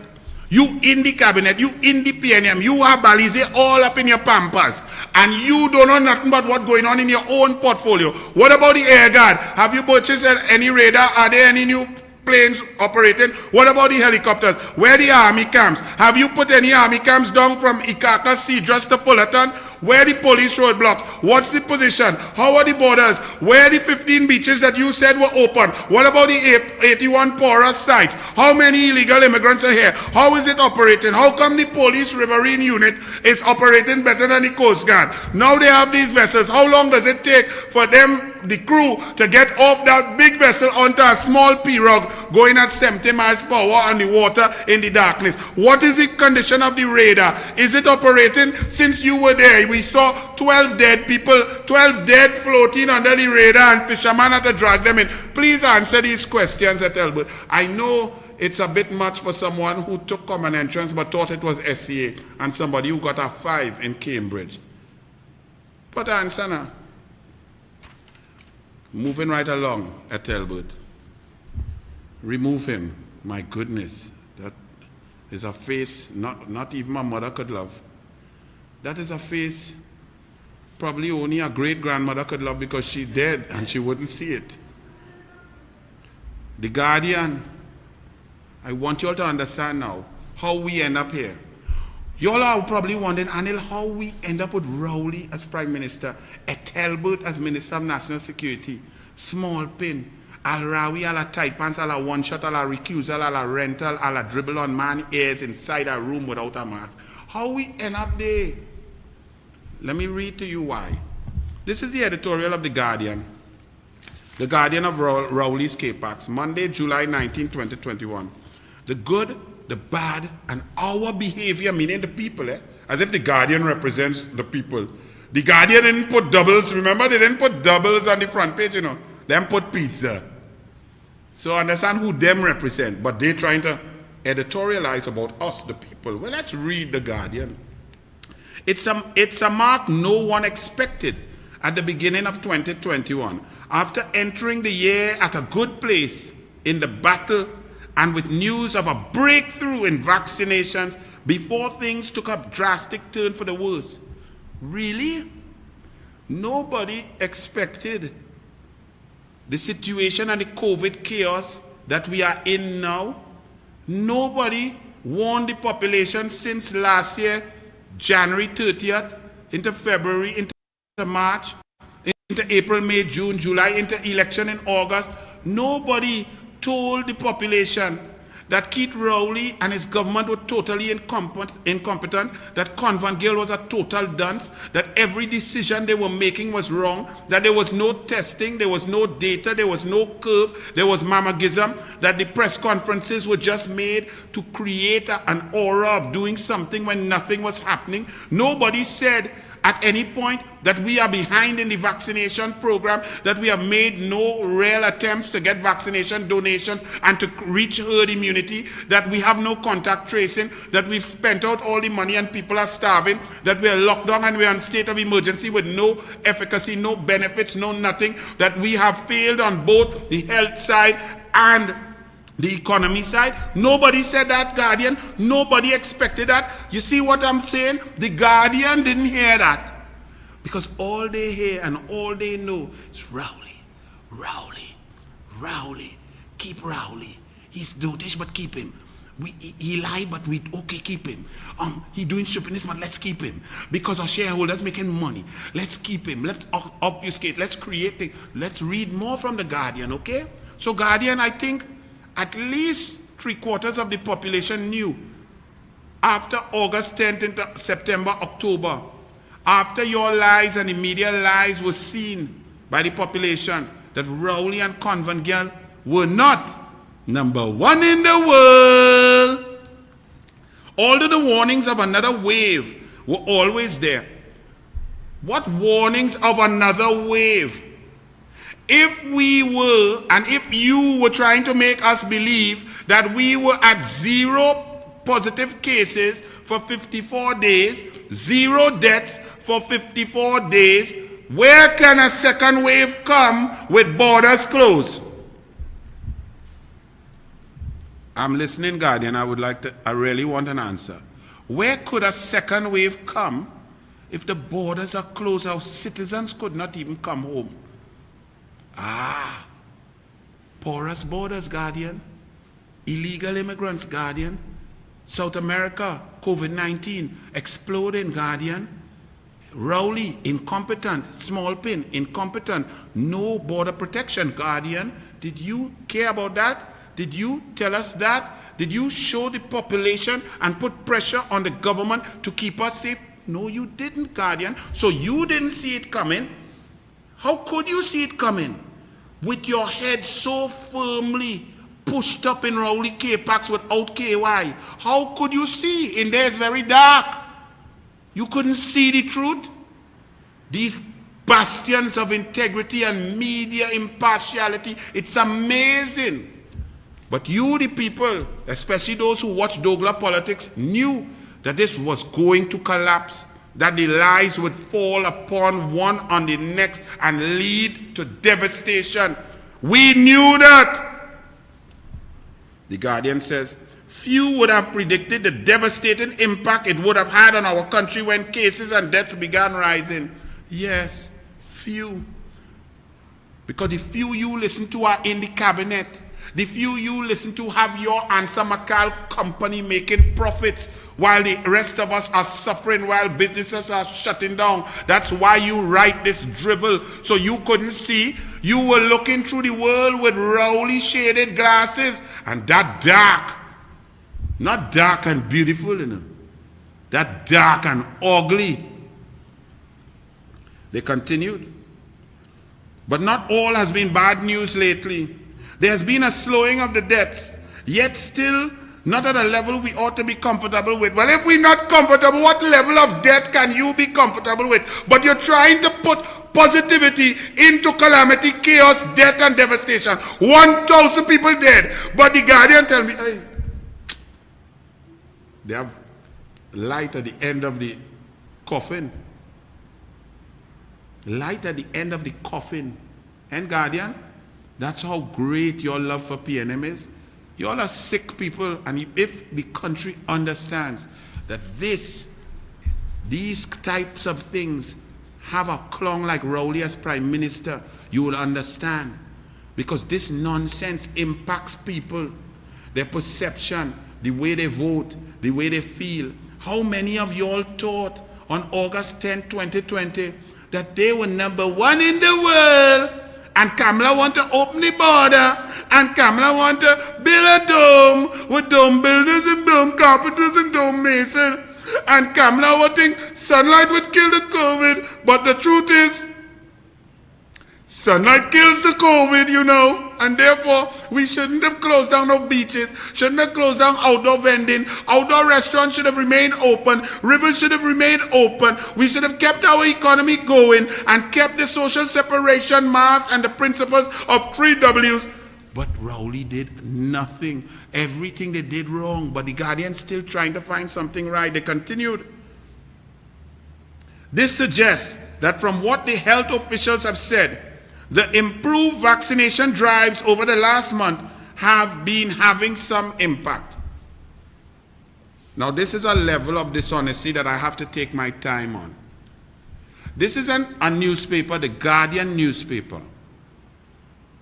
Speaker 1: You in the cabinet, you in the PNM, you are Balize all up in your pampas, and you don't know nothing about what's going on in your own portfolio. What about the Air Guard? Have you purchased any radar? Are there any new planes operating? What about the helicopters? Where are the army camps? Have you put any army camps down from Ikaka, Cedros to Fullerton? Where are the police roadblocks? What's the position? How are the borders? Where are the 15 beaches that you said were open? What about the 81 porous sites? How many illegal immigrants are here? How is it operating? How come the police riverine unit is operating better than the Coast Guard? Now they have these vessels. How long does it take for them, the crew, to get off that big vessel onto a small pirogue going at 70 miles per hour on the water in the darkness? What is the condition of the radar? Is it operating? Since you were there, we saw 12 dead people, 12 dead floating under the radar, and fishermen had to drag them in. Please answer these questions at Elbert. I know it's a bit much for someone who took common entrance but thought it was SCA, and somebody who got a 5 in Cambridge. But answer now. Moving right along at Elbert. Remove him. My goodness. That is a face not even my mother could love. That is a face probably only a great-grandmother could love, because she's dead and she wouldn't see it. The Guardian. I want you all to understand now how we end up here. You all are probably wondering, Anil, how we end up with Rowley as Prime Minister, Ethelbert as Minister of National Security, Small Pin, Al-Rawi, a la tight pants, a la one shot, a la recusal, a la rental, a la dribble on man ears inside a room without a mask. How we end up there? Let me read to you why. This is the editorial of The Guardian of Rowley's K-Pax, Monday, July 19, 2021. The good, the bad, and our behavior, meaning the people, as if The Guardian represents the people. The Guardian didn't put doubles, remember? They didn't put doubles on the front page, Them put pizza. So understand who them represent, but they're trying to editorialize about us, the people. Well, let's read The Guardian. It's a mark no one expected at the beginning of 2021. After entering the year at a good place in the battle and with news of a breakthrough in vaccinations before things took a drastic turn for the worse. Really? Nobody expected the situation and the COVID chaos that we are in now. Nobody warned the population since last year, January 30th, into February, into March, into April, May, June, July, into election in August. Nobody told the population that Keith Rowley and his government were totally incompetent, that Convent Girl was a total dunce, that every decision they were making was wrong, that there was no testing, there was no data, there was no curve, there was mammogism, that the press conferences were just made to create an aura of doing something when nothing was happening. Nobody said at any point that we are behind in the vaccination program, that we have made no real attempts to get vaccination donations and to reach herd immunity, that we have no contact tracing, that we've spent out all the money and people are starving, that we are locked down and we are in state of emergency with no efficacy, no benefits, no nothing, that we have failed on both the health side and the economy side. Nobody said that, Guardian. Nobody expected that. You see what I'm saying? The Guardian didn't hear that. Because all they hear and all they know is Rowley, Rowley, Rowley. Keep Rowley. He's dotish, but keep him. He lied, but we okay, keep him. He doing stupidness, but let's keep him because our shareholders making money. Let's keep him. Let's obfuscate. Let's create things. Let's read more from the Guardian, okay? So Guardian, I think at least 3/4 of the population knew after August 10th into September, October, after your lies and the media lies were seen by the population, that Rowley and Convent Girl were not #1 in the world. Although the warnings of another wave were always there. What warnings of another wave? If we were, and if you were trying to make us believe that we were at 0 positive cases for 54 days, 0 deaths for 54 days, where can a second wave come with borders closed? I'm listening, Guardian. I really want an answer. Where could a second wave come if the borders are closed? Our citizens could not even come home. Porous borders, Guardian. Illegal immigrants, Guardian. South America, COVID-19, exploding, Guardian. Rowley, incompetent. Small pin, incompetent. No border protection, Guardian. Did you care about that? Did you tell us that? Did you show the population and put pressure on the government to keep us safe? No, you didn't, Guardian. So you didn't see it coming. How could you see it coming? With your head so firmly pushed up in Rowley K-Packs without KY. How could you see? In there it's very dark. You couldn't see the truth. These bastions of integrity and media impartiality, it's amazing. But you, the people, especially those who watch douglAR politics, knew that this was going to collapse, that the lies would fall upon one on the next and lead to devastation. We knew that. The Guardian says, few would have predicted the devastating impact it would have had on our country when cases and deaths began rising. Yes, few. Because the few you listen to are in the cabinet. The few you listen to have your Answer Macal company making profits while the rest of us are suffering, while businesses are shutting down. That's why you write this drivel, so you couldn't see. You were looking through the world with Rowley shaded glasses, and that dark, not dark and beautiful, you know, that dark and ugly. They continued. But not all has been bad news lately. There has been a slowing of the deaths, yet still not at a level we ought to be comfortable with. Well, if we're not comfortable, what level of death can you be comfortable with? But you're trying to put positivity into calamity, chaos, death, and devastation. 1,000 people dead. But the Guardian tell me, hey, they have light at the end of the coffin. Light at the end of the coffin. And Guardian, that's how great your love for PNM is. You all are sick people, and if the country understands that these types of things have a clown like Rowley as Prime Minister, you will understand. Because this nonsense impacts people, their perception, the way they vote, the way they feel. How many of you all thought on August 10, 2020, that they were #1 in the world? And Kamala want to open the border, and Kamala want to build a dome with dome builders and dome carpenters and dome masons. And Kamala wanting sunlight would kill the COVID. But the truth is, sunlight kills the COVID, you know. And therefore, we shouldn't have closed down no beaches, shouldn't have closed down outdoor vending. Outdoor restaurants should have remained open. Rivers should have remained open. We should have kept our economy going and kept the social separation, mass, and the principles of 3 Ws. But Rowley did nothing. Everything they did wrong. But the Guardian still trying to find something right. They continued. This suggests that from what the health officials have said, the improved vaccination drives over the last month have been having some impact. Now, this is a level of dishonesty that I have to take my time on. This is a newspaper, the Guardian newspaper.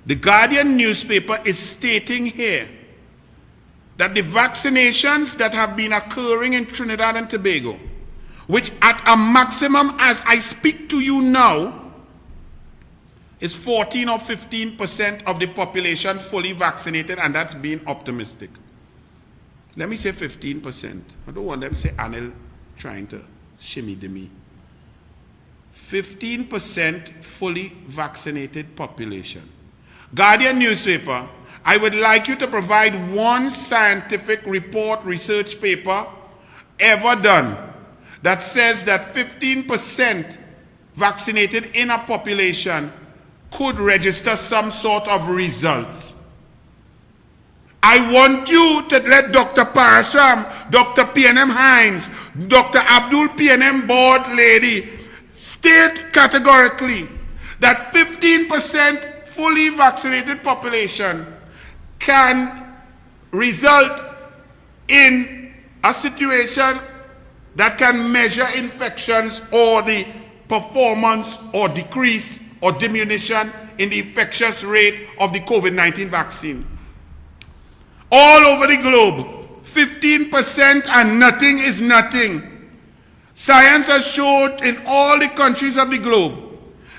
Speaker 1: The Guardian newspaper is stating here that the vaccinations that have been occurring in Trinidad and Tobago, which at a maximum as I speak to you now, is 14 or 15% of the population fully vaccinated, and that's being optimistic. Let me say 15%. I don't want them to say Anil trying to shimmy to me. 15% fully vaccinated population. Guardian newspaper, I would like you to provide one scientific report, research paper ever done that says that 15% vaccinated in a population could register some sort of results. I want you to let Dr. Parasram, Dr. PNM Hines, Dr. Abdul PNM board lady state categorically that 15% fully vaccinated population can result in a situation that can measure infections or the performance or decrease or diminution in the infectious rate of the COVID-19 vaccine. All over the globe, 15% and nothing is nothing. Science has showed in all the countries of the globe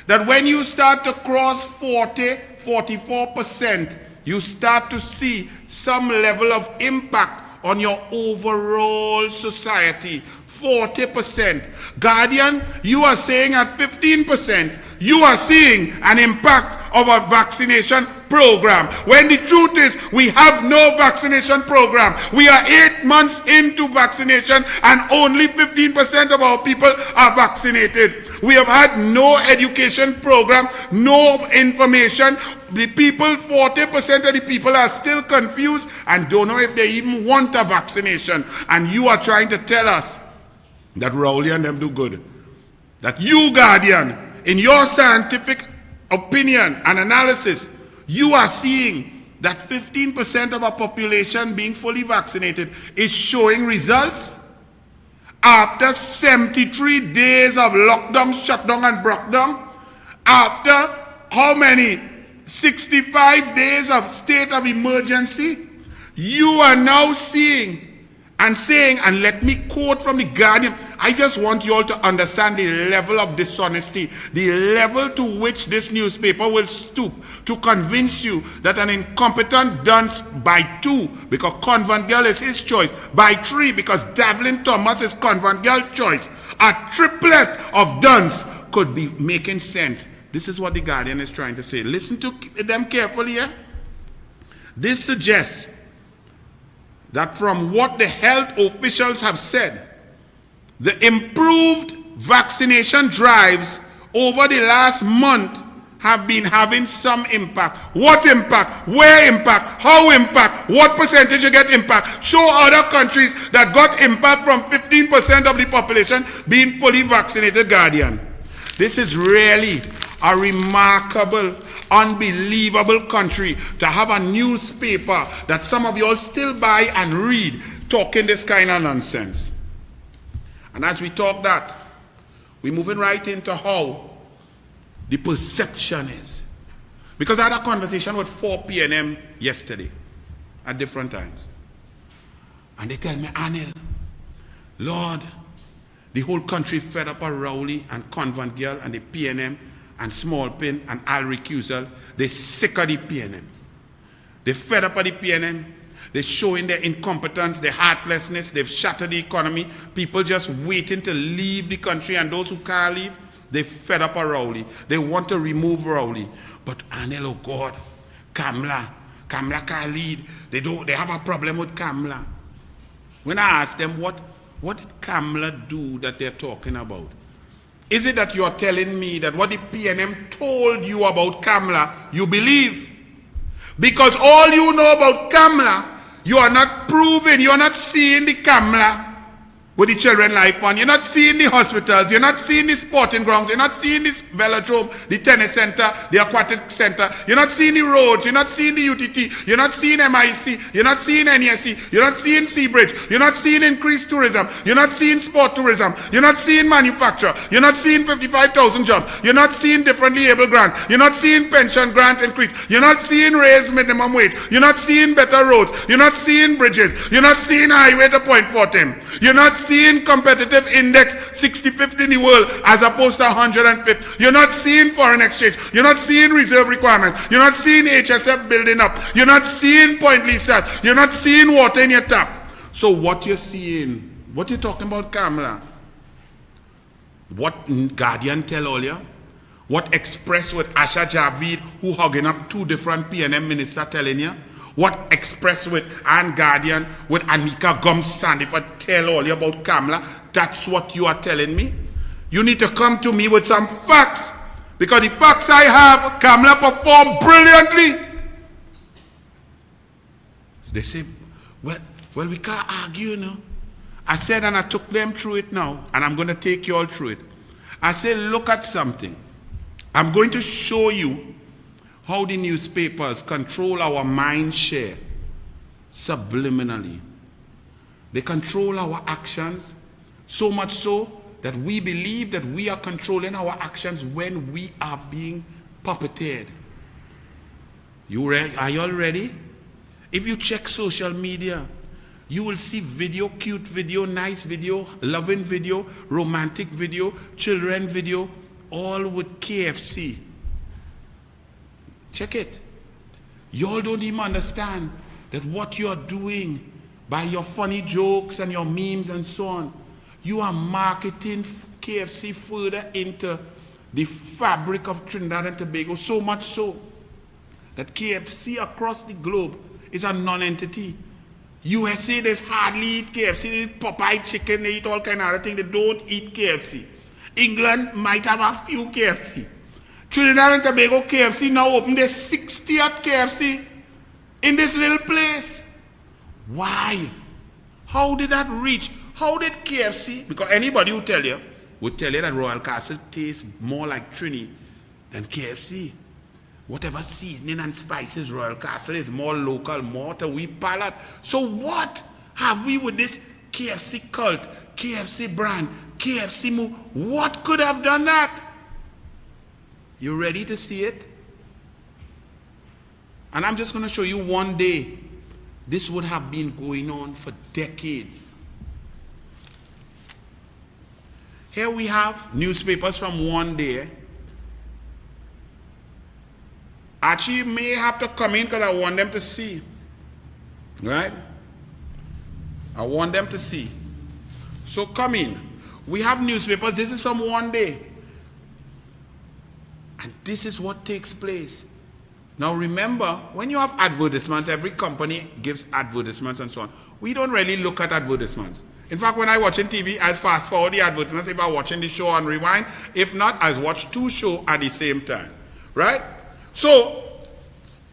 Speaker 1: that when you start to cross 40, 44%, you start to see some level of impact on your overall society. 40%. Guardian, you are saying at 15%, you are seeing an impact of a vaccination program, when the truth is we have no vaccination program. We are 8 months into vaccination and only 15% of our people are vaccinated. We have had no education program, no information. The people, 40% of the people are still confused and don't know if they even want a vaccination. And you are trying to tell us that Rowley and them do good. That you, Guardian, in your scientific opinion and analysis, you are seeing that 15% of our population being fully vaccinated is showing results after 73 days of lockdown, shutdown, and breakdown. After how many? 65 days of state of emergency. You are now seeing and saying, and let me quote from the Guardian, I just want you all to understand the level of dishonesty, the level to which this newspaper will stoop to convince you that an incompetent dunce by 2, because Convent Girl is his choice, by 3, because Devlin Thomas is Convent Girl choice, a triplet of dunce could be making sense. This is what the Guardian is trying to say. Listen to them carefully here. This suggests that from what the health officials have said, the improved vaccination drives over the last month have been having some impact. What impact? Where impact? How impact? What percentage you get impact? Show other countries that got impact from 15% of the population being fully vaccinated, Guardian. This is really a remarkable, unbelievable country to have a newspaper that some of you all still buy and read talking this kind of nonsense. And as we talk that, we're moving right into how the perception is. Because I had a conversation with 4 PNM yesterday at different times. And they tell me, Anil, Lord, the whole country fed up of Rowley and Convent Girl and the PNM and Small Pin and Al Recusal. They sick of the PNM. They fed up of the PNM. They're showing their incompetence, their heartlessness. They've shattered the economy. People just waiting to leave the country, and those who can't leave, they fed up of Rowley. They want to remove Rowley. But Anil, oh God, Kamla can't lead. They have a problem with Kamla. When I asked them, what did Kamla do that they're talking about? Is it that you're telling me that what the PNM told you about Kamla, you believe? Because all you know about Kamla, you are not proving, you are not seeing the Kamla. with the children life fund. You're not seeing the hospitals. You're not seeing the sporting grounds. You're not seeing this velodrome, the tennis center, the aquatic center. You're not seeing the roads. You're not seeing the UTT. You're not seeing MIC. You're not seeing NESC. You're not seeing Seabridge. You're not seeing increased tourism. You're not seeing sport tourism. You're not seeing manufacture. You're not seeing 55,000 jobs. You're not seeing differently able grants. You're not seeing pension grant increase. You're not seeing raised minimum wage. You're not seeing better roads. You're not seeing bridges. You're not seeing highway to Point Fortin. You're not seeing competitive index 65th in the world as opposed to 105th. You're not seeing foreign exchange. You're not seeing reserve requirements. You're not seeing HSF building up. You're not seeing point research. You're not seeing water in your tap. So what you're seeing, what you're talking about, Kamala, what Guardian tell all you, what Express with Asha Javid, who hugging up two different PNM ministers telling you, what Express with and Guardian with Anika Gumsand, if I tell all you about Kamala, that's what you are telling me. You need to come to me with some facts, because the facts I have, Kamala performed brilliantly. They say, well, we can't argue, no. I said, and I took them through it now, and I'm going to take you all through it. I said, look at something. I'm going to show you how the newspapers control our mind share subliminally. They control our actions, so much so that we believe that we are controlling our actions when we are being puppeted. Are you all ready? If you check social media, you will see video, cute video, nice video, loving video, romantic video, children video, all with KFC. Check it. Y'all don't even understand that what you're doing by your funny jokes and your memes and so on, you are marketing KFC further into the fabric of Trinidad and Tobago, so much so that KFC across the globe is a non-entity. USA, they hardly eat KFC. They eat Popeye chicken, they eat all kind of other things. They don't eat KFC. England might have a few KFC. Trinidad and Tobago KFC now open their 60th KFC in this little place. Why? How did that reach? How did KFC? Because anybody who tell you would tell you that Royal Castle tastes more like Trini than KFC. Whatever seasoning and spices Royal Castle is more local, more to we palate. So what have we with this KFC cult, KFC brand, KFC move? What could have done that? You ready to see it? And I'm just going to show you one day. This would have been going on for decades. Here we have newspapers from one day. Actually, may have to come in because I want them to see. Right? I want them to see. So come in. We have newspapers. This is from one day. And this is what takes place. Now remember, when you have advertisements, every company gives advertisements and so on. We don't really look at advertisements. In fact, when I watching TV, I fast forward the advertisements if I'm watching the show on rewind. If not, I watch two shows at the same time. Right? So,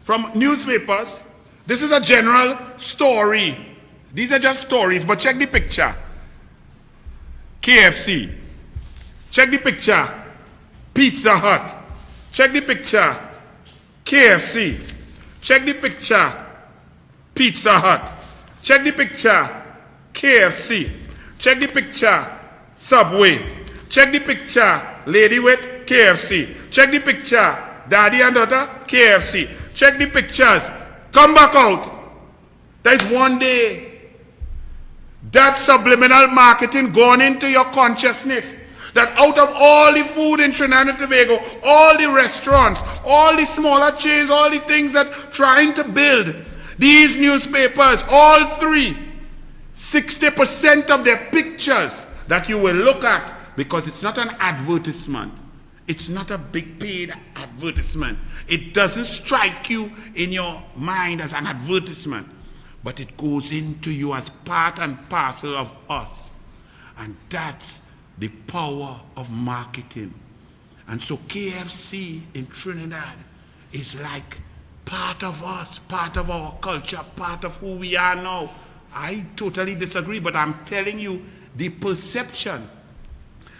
Speaker 1: from newspapers, this is a general story. These are just stories, but check the picture. KFC. Check the picture. Pizza Hut. Check the picture. KFC. Check the picture. Pizza Hut. Check the picture. KFC. Check the picture. Subway. Check the picture. Lady with KFC. Check the picture. Daddy and daughter, KFC. Check the pictures. Come back out. There's one day. That subliminal marketing gone into your consciousness. That out of all the food in Trinidad and Tobago, all the restaurants, all the smaller chains, all the things that trying to build, these newspapers, all three, 60% of their pictures that you will look at, because it's not an advertisement. It's not a big paid advertisement. It doesn't strike you in your mind as an advertisement, but it goes into you as part and parcel of us. And that's the power of marketing. And so KFC in Trinidad is like part of us, part of our culture, part of who we are now. I totally disagree, but I'm telling you, the perception.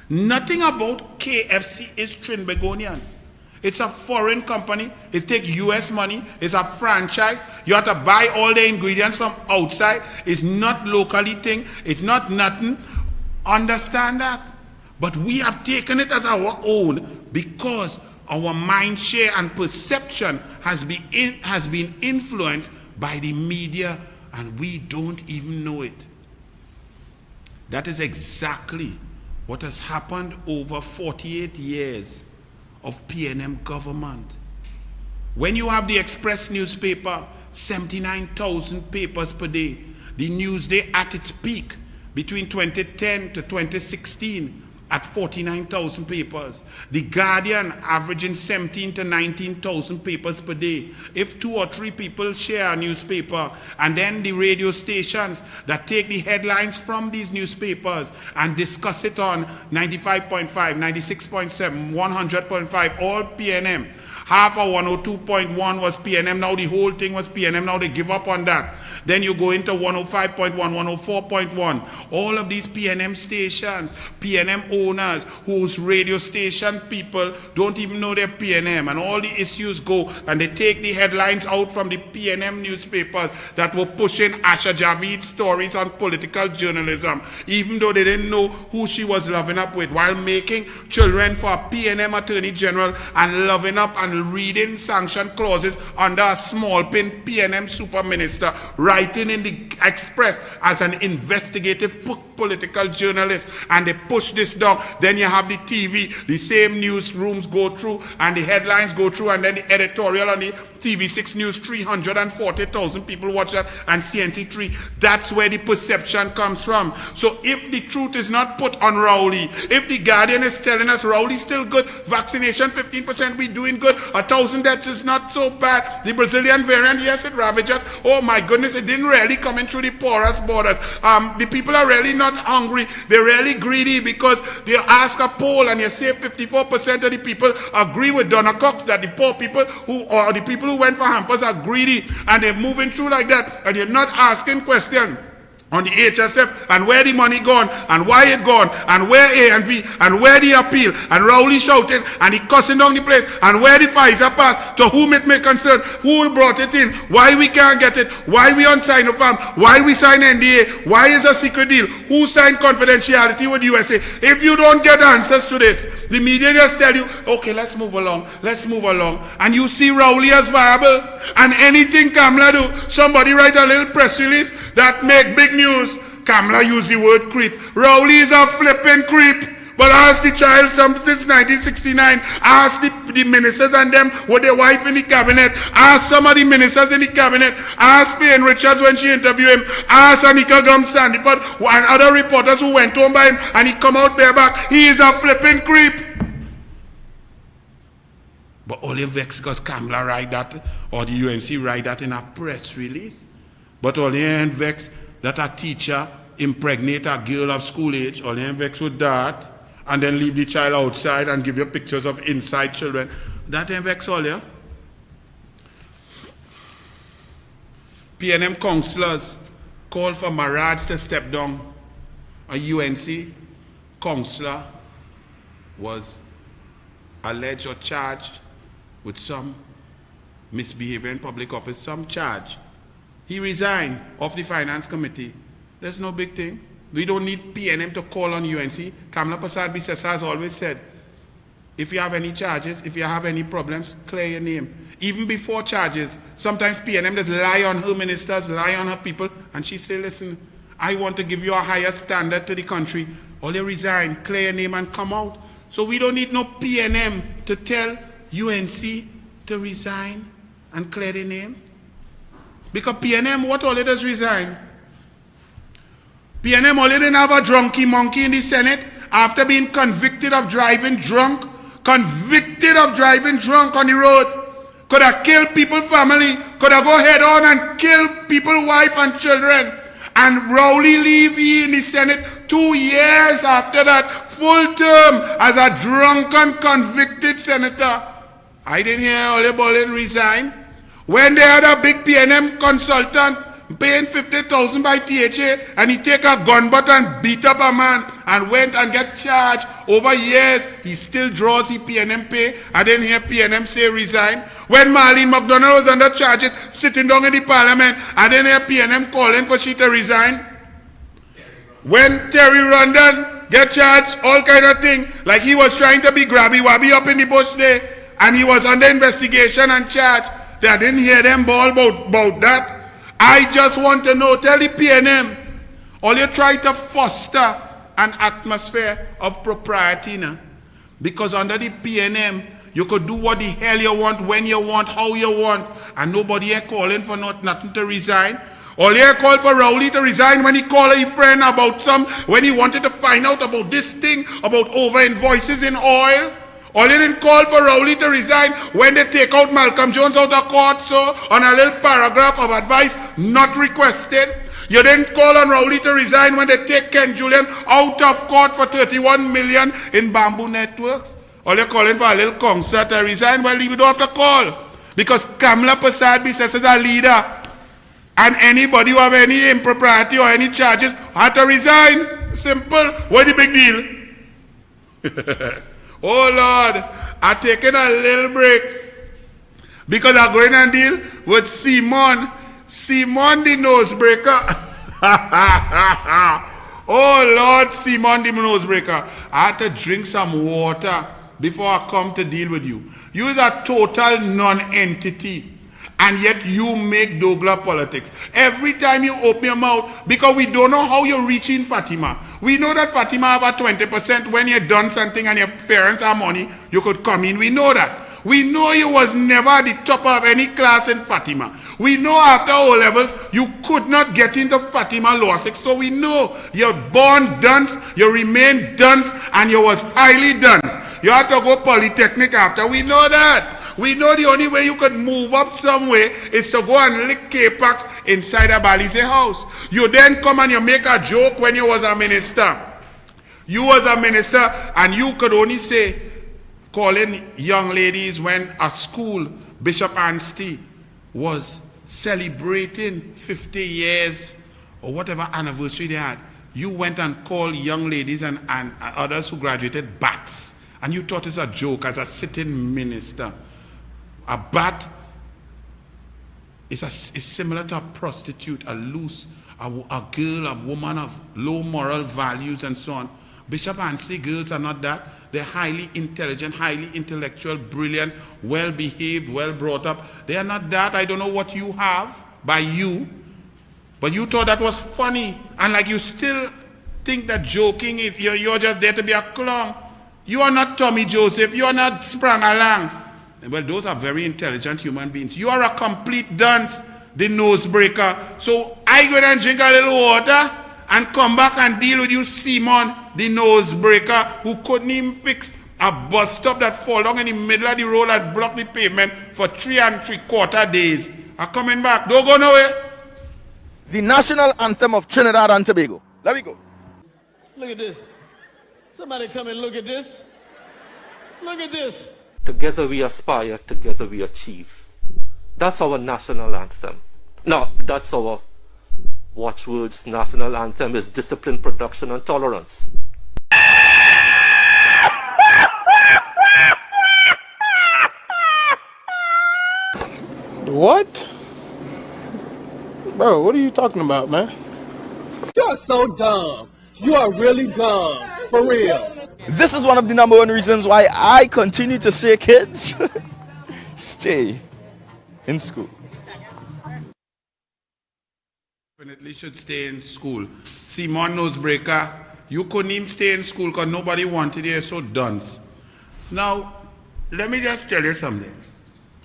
Speaker 1: Nothing about KFC is Trinbagonian. It's a foreign company. It takes US money. It's a franchise. You have to buy all the ingredients from outside. It's not locally thing. It's not nothing. Understand that. But we have taken it as our own because our mind share and perception has been influenced by the media, and we don't even know it. That is exactly what has happened over 48 years of PNM government. When you have the Express newspaper, 79,000 papers per day, the Newsday at its peak between 2010 to 2016 at 49,000 papers. The Guardian averaging 17 to 19,000 papers per day. If 2 or 3 people share a newspaper, and then the radio stations that take the headlines from these newspapers and discuss it on 95.5, 96.7, 100.5, all PNM. Half of 102.1 was PNM, now the whole thing was PNM, now they give up on that. Then you go into 105.1, 104.1. All of these PNM stations, PNM owners whose radio station people don't even know they're PNM, and all the issues go and they take the headlines out from the PNM newspapers that were pushing Asha Javid's stories on political journalism, even though they didn't know who she was loving up with, while making children for a PNM Attorney General and loving up and reading sanction clauses under a small pin PNM super minister, writing in the Express as an investigative political journalist, and they push this down. Then you have the TV, the same newsrooms go through and the headlines go through, and then the editorial on the TV6 News, 340,000 people watch that, and CNC3. That's where the perception comes from. So if the truth is not put on Rowley, if the Guardian is telling us Rowley's still good, vaccination 15%, we doing good, 1,000 deaths is not so bad, the Brazilian variant, yes, it ravages, oh my goodness, it didn't really come in through the porous borders. The people are really not hungry, they're really greedy, because they ask a poll and you say 54% of the people agree with Donna Cox that the poor people or the people who went for hampers are greedy, and they're moving through like that, and you're not asking questions on the HSF and where the money gone and why it gone and where A and V and where the appeal, and Rowley shouting and he cussing down the place, and where the Pfizer pass, to whom it may concern, who brought it in, why we can't get it, why we on Sinopharm, why we sign NDA, why is a secret deal, who signed confidentiality with USA. If you don't get answers to this, the media just tell you, okay, let's move along, and you see Rowley as viable, and anything Kamala do, somebody write a little press release that make big news. Kamala used the word creep. Rowley is a flipping creep. But ask the child since 1969, ask the ministers and them with their wife in the cabinet, ask some of the ministers in the cabinet, ask Payne Richards when she interviewed him, ask Anika Gum-Sandiford and other reporters who went home by him and he come out bareback. He is a flipping creep. But only vexed because Kamala write that, or the UNC write that in a press release. But only ain't vexed that a teacher impregnate a girl of school age, only ain't vexed with that, and then leave the child outside and give you pictures of inside children. That ain't vexed all, yeah? PNM councillors called for Maraj to step down. A UNC councillor was alleged or charged with some misbehavior in public office, some charge. He resigned off the finance committee. That's no big thing. We don't need PNM to call on UNC. Kamala Prasad-Bissessa has always said, if you have any charges, if you have any problems, clear your name. Even before charges, sometimes PNM just lie on her ministers, lie on her people, and she say, listen, I want to give you a higher standard to the country. Only resign, clear your name, and come out. So we don't need no PNM to tell UNC to resign and clear their name. Because PNM, what all it does resign? PNM only didn't have a drunky monkey in the Senate after being convicted of driving drunk on the road. Could have killed people's family, could have go head on and kill people's wife and children. And Rowley leave he in the Senate 2 years after that, full term as a drunken convicted senator. I didn't hear Ole Bolin resign. When they had a big PNM consultant, paying 50,000 by THA, and he take a gun butt and beat up a man and went and get charged over years. He still draws his PNM pay. I didn't hear PNM say resign. When Marlene McDonald was under charges, sitting down in the parliament, I didn't hear PNM calling for she to resign. When Terry Rondon get charged, all kind of thing, like he was trying to be grabby-wabby up in the bush there, and he was under investigation and charged. I didn't hear them ball about that. I just want to know, tell the PNM, all you try to foster an atmosphere of propriety now. Because under the PNM, you could do what the hell you want, when you want, how you want, and nobody here calling for nothing to resign. All here called for Rowley to resign when he called a friend about when he wanted to find out about this thing, about over invoices in oil. All you didn't call for Rowley to resign when they take out Malcolm Jones out of court, so on a little paragraph of advice not requested. You didn't call on Rowley to resign when they take Ken Julian out of court for 31 million in Bamboo Networks. All you're calling for a little concert to resign, well, you don't have to call. Because Kamala Prasad says as a leader, and anybody who have any impropriety or any charges had to resign. Simple. What's the big deal? Oh Lord, I'm taking a little break because I'm going and deal with Simon the nosebreaker. Oh Lord, Simon the nosebreaker. I had to drink some water before I come to deal with you. You is a total non-entity. And yet you make douglAR politics. Every time you open your mouth, because we don't know how you're reaching Fatima. We know that Fatima have a 20% when you've done something and your parents have money, you could come in. We know that. We know you was never at the top of any class in Fatima. We know after O-levels, you could not get into Fatima Law 6. So we know you're born dunce, you remain dunce, and you was highly dunce. You had to go Polytechnic after. We know that. We know the only way you could move up somewhere is to go and lick K-Pax inside a Balize house. You then come and you make a joke when you was a minister. You was a minister and you could only say, calling young ladies when a school, Bishop Anstey, was celebrating 50 years or whatever anniversary they had. You went and called young ladies and others who graduated bats. And you thought it's a joke as a sitting minister. A bat is similar to a prostitute, a loose, a girl, a woman of low moral values and so on. Bishop Anstey girls are not that. They're highly intelligent, highly intellectual, brilliant, well-behaved, well-brought up. They are not that. I don't know what you have by you, but you thought that was funny. And like you still think that joking is, you're just there to be a clown. You are not Tommy Joseph. You are not Sprang Alang. Well, those are very intelligent human beings. You are a complete dunce, the nosebreaker. So I go and drink a little water and come back and deal with you, Simon, the nosebreaker, who couldn't even fix a bus stop that fall down in the middle of the road and block the pavement for 3 3/4 days. I'm coming back. Don't go nowhere.
Speaker 4: The national anthem of Trinidad and Tobago. Let me go.
Speaker 5: Look at this. Somebody come and look at this. Look at this.
Speaker 6: Together we aspire, together we achieve. That's our national anthem. No, that's our watchwords. National anthem is discipline, production, and tolerance.
Speaker 5: What? Bro, what are you talking about, man?
Speaker 7: You're so dumb. You are really dumb. For real.
Speaker 4: This is one of the #1 reasons why I continue to say, kids, stay in school.
Speaker 1: Definitely should stay in school. Simon Nosebreaker, you couldn't even stay in school because nobody wanted you, so dunce. Now, let me just tell you something.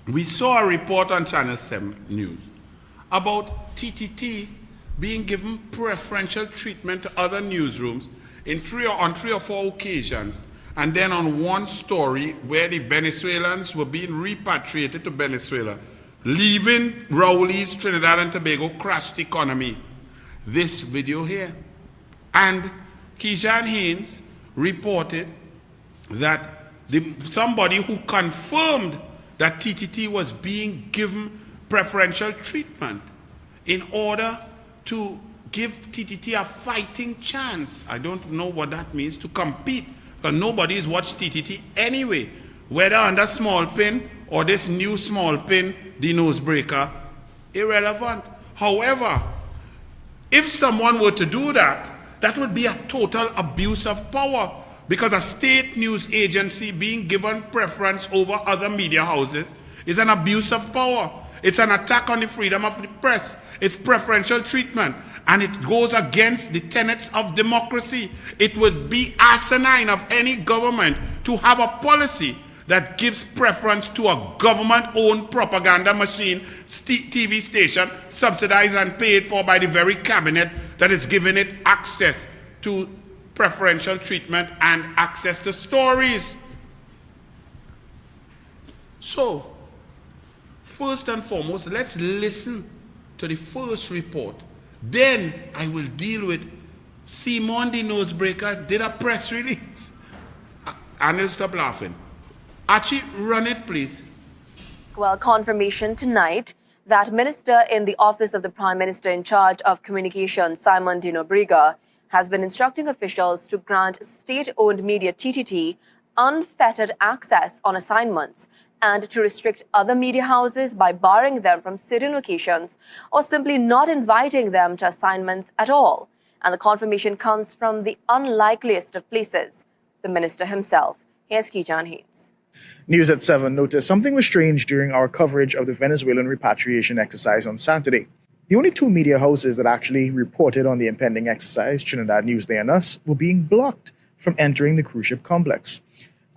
Speaker 1: We saw a report on Channel 7 News about TTT being given preferential treatment to other newsrooms on 3 or 4 occasions, and then on one story where the Venezuelans were being repatriated to Venezuela, leaving Rowley's Trinidad and Tobago crashed economy. This video here. And Keishan Haynes reported that somebody who confirmed that TTT was being given preferential treatment in order to give TTT a fighting chance. I don't know what that means, to compete, because nobody has watched TTT anyway, whether under small pin or this new small pin, the nosebreaker, irrelevant. However, if someone were to do that, that would be a total abuse of power, because a state news agency being given preference over other media houses is an abuse of power. It's an attack on the freedom of the press. It's preferential treatment, and it goes against the tenets of democracy. It would be asinine of any government to have a policy that gives preference to a government-owned propaganda machine, TV station, subsidized and paid for by the very cabinet that is giving it access to preferential treatment and access to stories. So, first and foremost, let's listen to the first report. Then I will deal with Simon the Nosebreaker did a press release. Anil, stop laughing. Archie, run it, please.
Speaker 8: Well, confirmation tonight that Minister in the Office of the Prime Minister in charge of Communications, Simon de Nobrega, has been instructing officials to grant state-owned media TTT unfettered access on assignments and to restrict other media houses by barring them from certain locations or simply not inviting them to assignments at all. And the confirmation comes from the unlikeliest of places, the minister himself. Here's Kijan Haynes.
Speaker 9: News at 7 noticed something was strange during our coverage of the Venezuelan repatriation exercise on Saturday. The only two media houses that actually reported on the impending exercise, Trinidad Newsday and Us, were being blocked from entering the cruise ship complex.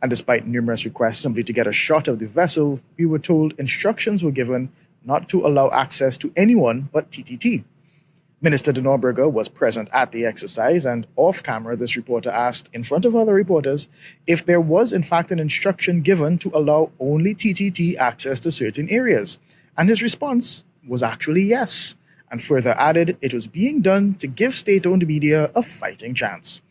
Speaker 9: And despite numerous requests simply to get a shot of the vessel, we were told instructions were given not to allow access to anyone but TTT. Minister de Nobrega was present at the exercise, and off-camera, this reporter asked, in front of other reporters, if there was in fact an instruction given to allow only TTT access to certain areas. And his response was actually yes, and further added it was being done to give state-owned media a fighting chance.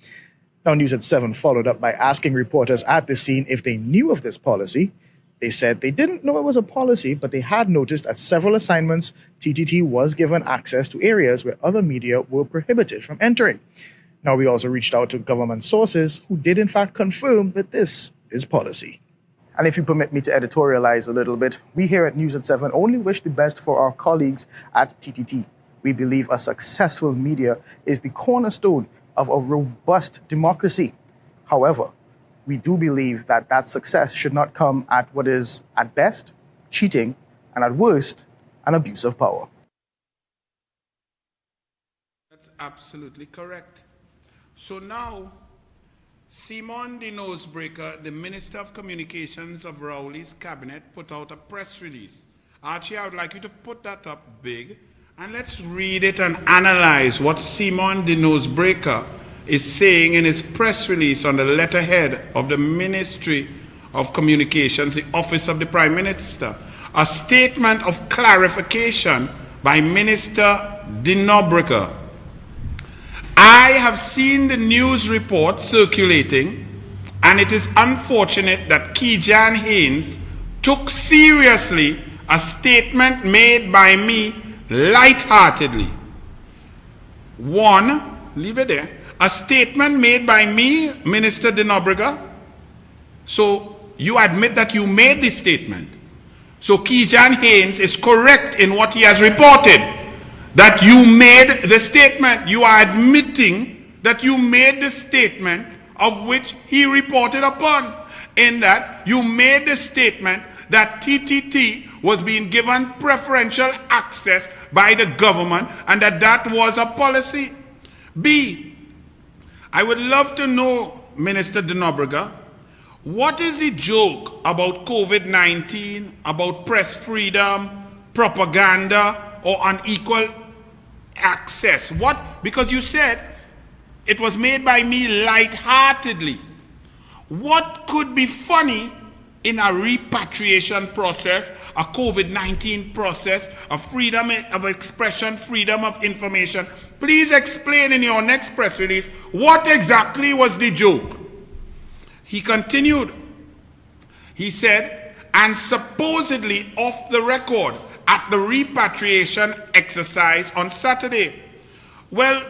Speaker 9: Now, News at 7 followed up by asking reporters at the scene if they knew of this policy. They said they didn't know it was a policy, but they had noticed at several assignments TTT was given access to areas where other media were prohibited from entering. Now, we also reached out to government sources who did in fact confirm that this is policy. And if you permit me to editorialize a little bit, we here at News at 7 only wish the best for our colleagues at TTT. We believe a successful media is the cornerstone of a robust democracy. However, we do believe that that success should not come at what is, at best, cheating, and at worst, an abuse of power.
Speaker 1: That's absolutely correct. So now, Simon the Nosebreaker, the Minister of Communications of Rowley's cabinet, put out a press release. Archie, I would like you to put that up big, and let's read it and analyze what Simon the Nosebreaker is saying in his press release on the letterhead of the Ministry of Communications, the Office of the Prime Minister. A statement of clarification by Minister de Nobrega. I have seen the news report circulating, and it is unfortunate that Kijan Haynes took seriously a statement made by me lightheartedly. One, leave it there. A statement made by me, Minister de Nobrega. So you admit that you made this statement. So Kijan Haynes is correct in what he has reported, that you made the statement. You are admitting that you made the statement of which he reported upon, in that you made the statement that TTT was being given preferential access by the government and that that was a policy. B, I would love to know, Minister de Nobrega, what is the joke about COVID-19, about press freedom, propaganda, or unequal access? What? Because you said it was made by me lightheartedly. What could be funny in a repatriation process, a COVID-19 process, a freedom of expression, freedom of information? Please explain in your next press release what exactly was the joke. He continued. He said, and supposedly off the record, at the repatriation exercise on Saturday. Well,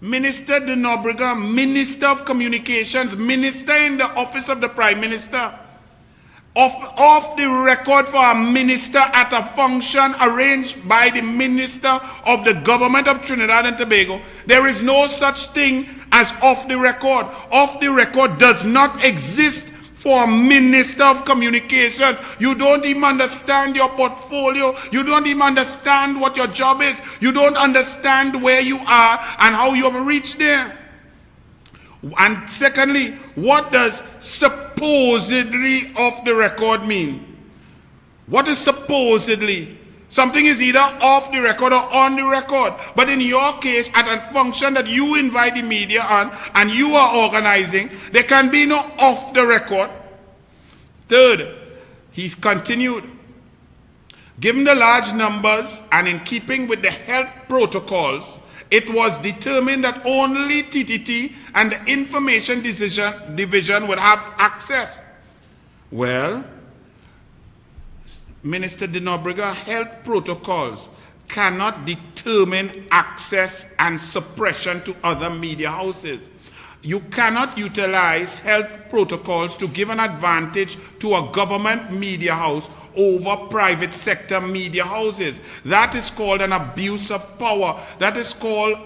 Speaker 1: Minister de Nobrega, Minister of Communications, Minister in the Office of the Prime Minister, off the record for a minister at a function arranged by the Minister of the Government of Trinidad and Tobago. There is no such thing as off the record. Off the record does not exist for a Minister of Communications. You don't even understand your portfolio. You don't even understand what your job is. You don't understand where you are and how you have reached there. And secondly, what does supposedly off the record mean? What is supposedly? Something is either off the record or on the record. But in your case, at a function that you invite the media on and you are organizing, there can be no off the record. Third, he continued, given the large numbers and in keeping with the health protocols, it was determined that only TTT and the Information Division would have access. Well, Minister de Nobrega, health protocols cannot determine access and suppression to other media houses. You cannot utilize health protocols to give an advantage to a government media house over private sector media houses. That is called an abuse of power. That is called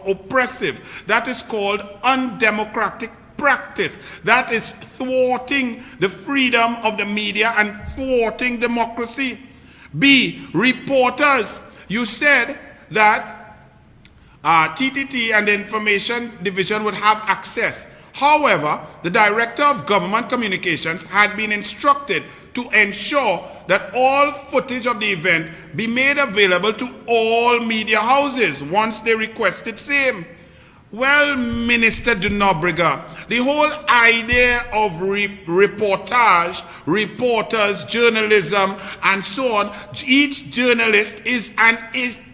Speaker 1: oppressive. That is called undemocratic practice. That is thwarting the freedom of the media and thwarting democracy. B, reporters. You said that TTT and the Information Division would have access. However, the Director of Government Communications had been instructed to ensure that all footage of the event be made available to all media houses once they requested same. Well, Minister de Nobrega, the whole idea of reportage, reporters, journalism, and so on, each journalist is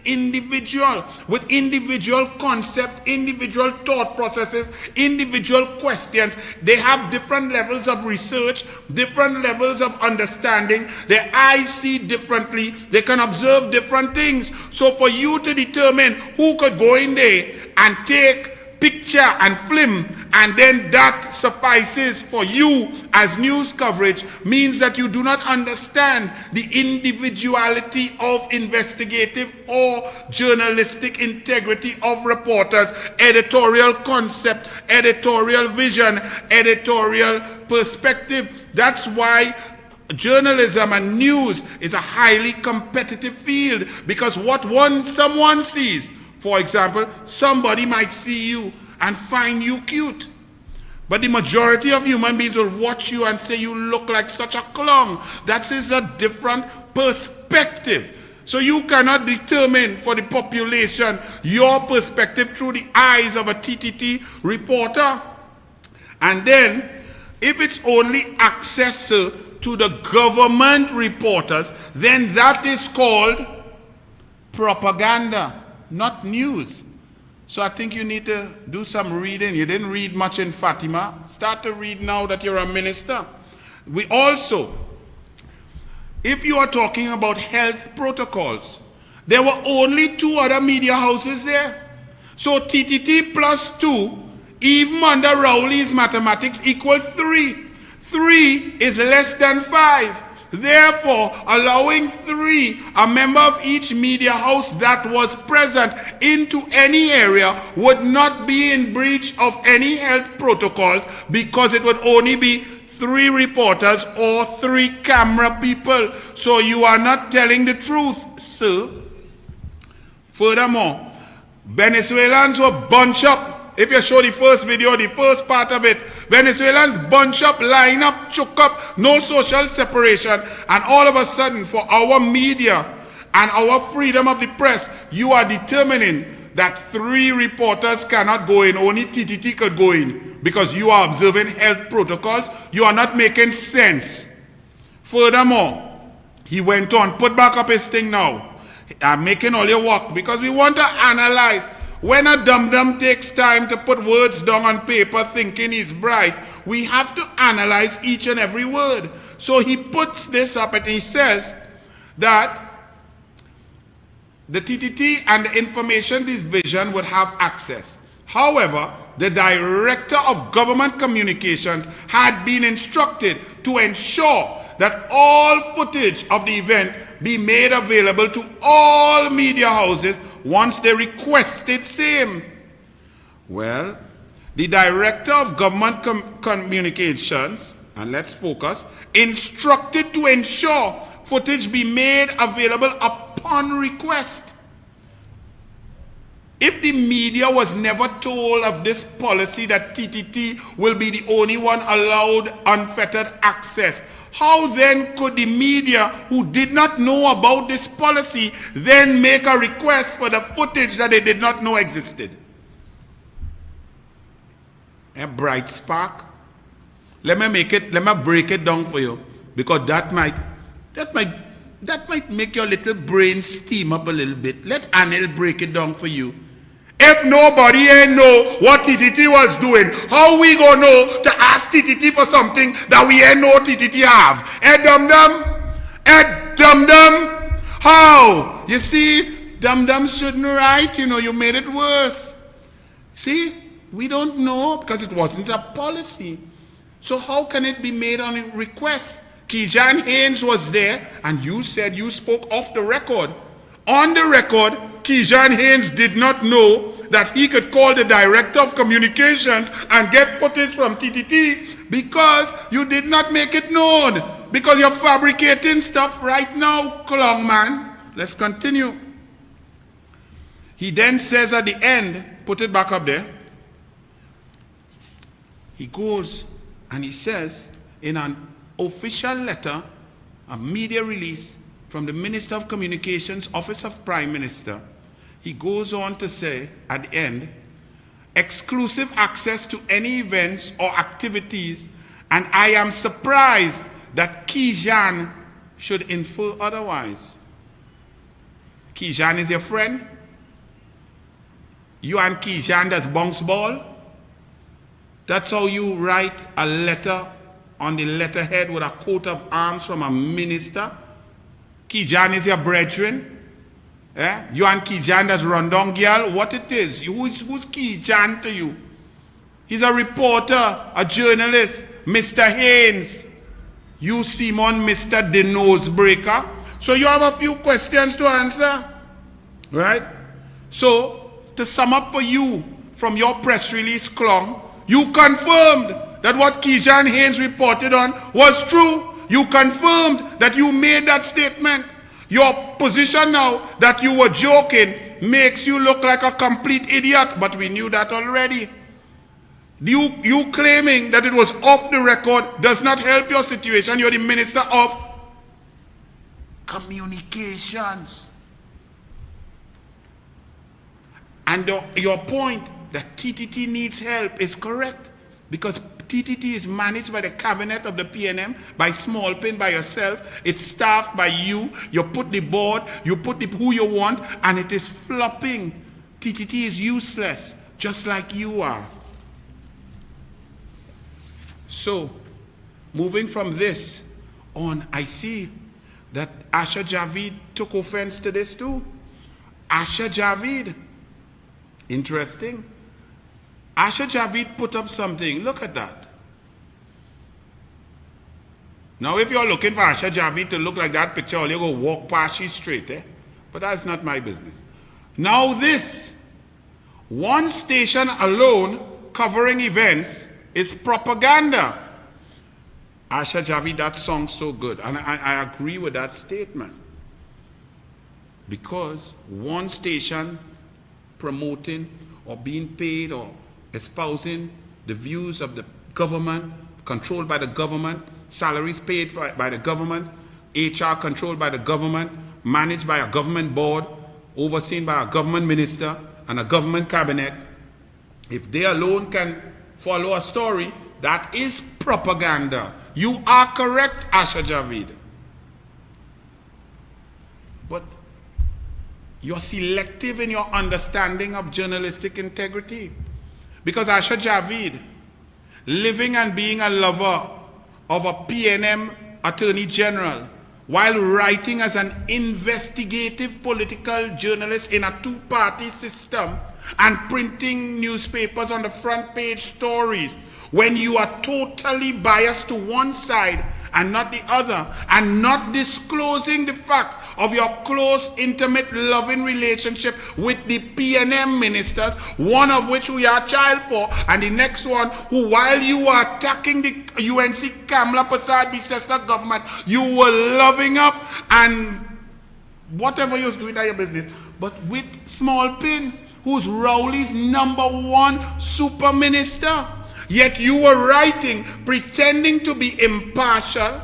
Speaker 1: individual with individual concept, individual thought processes, individual questions. They have different levels of research, different levels of understanding. Their eyes see differently. They can observe different things. So for you to determine who could go in there and take picture and film, and then that suffices for you as news coverage, means that you do not understand the individuality of investigative or journalistic integrity of reporters, editorial concept, editorial vision, editorial perspective. That's why journalism and news is a highly competitive field, because what someone sees, for example, somebody might see you and find you cute. But the majority of human beings will watch you and say you look like such a clown. That is a different perspective. So you cannot determine for the population your perspective through the eyes of a TTT reporter. And then, if it's only access to the government reporters, then that is called propaganda, not news. So I think you need to do some reading. You didn't read much in Fatima. Start to read now that you're a minister. We also, if you are talking about health protocols, there were only 2 other media houses there. So TTT plus 2, even under Rowley's mathematics, equal 3. 3 is less than 5. Therefore, allowing 3, a member of each media house that was present into any area would not be in breach of any health protocols, because it would only be 3 reporters or 3 camera people. So you are not telling the truth, sir. Furthermore, Venezuelans were bunched up. If you show the first video, the first part of it, Venezuelans bunch up, line up, choke up, no social separation, and all of a sudden, for our media and our freedom of the press, you are determining that 3 reporters cannot go in, only TTT could go in, because you are observing health protocols. You are not making sense. Furthermore, he went on, put back up his thing now. I'm making all your work, because we want to analyze. When a dum-dum takes time to put words down on paper thinking he's bright, we have to analyze each and every word. So he puts this up and he says that the TTT and the Information Division would have access. However, the Director of Government Communications had been instructed to ensure that all footage of the event be made available to all media houses once they requested same. Well, the Director of Government Communications, and let's focus, instructed to ensure footage be made available upon request. If the media was never told of this policy that TTT will be the only one allowed unfettered access, how then could the media who did not know about this policy then make a request for the footage that they did not know existed? A bright spark. Let me break it down for you, because that might make your little brain steam up a little bit. Let Anil break it down for you. If nobody ain't know what TTT was doing, how we gonna know to ask TTT for something that we ain't know TTT have? Dum-dum? Dum-dum? How? You see, dum-dum shouldn't write, you made it worse. See, we don't know because it wasn't a policy. So how can it be made on a request? Kijan Haynes was there, and you said you spoke off the record. On the record, Kijan Haynes did not know that he could call the Director of Communications and get footage from TTT because you did not make it known. Because you're fabricating stuff right now, Klong man. Let's continue. He then says at the end, put it back up there. He goes and he says in an official letter, a media release from the Minister of Communications, Office of Prime Minister, he goes on to say at the end, exclusive access to any events or activities, and I am surprised that Kijan should infer otherwise. Kijan is your friend? You and Kijan does bounce ball? That's how you write a letter on the letterhead with a coat of arms from a minister? Kijan is your brethren? You and Kijan does rundown girl? What it is? Who's Kijan to you? He's a reporter, a journalist. Mr. Haynes. You Simon, Mr. the Nosebreaker. So you have a few questions to answer. Right? So, to sum up for you, from your press release, Klong, you confirmed that what Kijan Haynes reported on was true. You confirmed that you made that statement. Your position now that you were joking makes you look like a complete idiot, but we knew that already. You claiming that it was off the record does not help your situation. You're the Minister of Communications. And your point that TTT needs help is correct, because TTT is managed by the cabinet of the PNM, by Small Pin, by yourself. It's staffed by you. You put the board, you put who you want, and it is flopping. TTT is useless, just like you are. So, moving from this on, I see that Asha Javid took offense to this too. Asha Javid. Interesting. Asha Javid put up something. Look at that. Now, if you're looking for Asha Javid to look like that picture, you go walk past she straight, But that's not my business. Now this, one station alone covering events is propaganda. Asha Javid, that song's so good. And I agree with that statement. Because one station promoting or being paid or espousing the views of the government, controlled by the government, salaries paid by the government, HR controlled by the government, managed by a government board, overseen by a government minister and a government cabinet. If they alone can follow a story, that is propaganda. You are correct, Asha Javid. But you're selective in your understanding of journalistic integrity. Because Asha Javid, living and being a lover of a PNM Attorney General, while writing as an investigative political journalist in a two-party system and printing newspapers on the front page stories, when you are totally biased to one side and not the other, and not disclosing the fact of your close, intimate, loving relationship with the PNM ministers, one of which we are child for, and the next one who, while you were attacking the UNC Kamla Prasad Bisesa government, you were loving up and whatever you're doing at your business. But with Small Pin, who's Rowley's #1 super minister, yet you were writing, pretending to be impartial,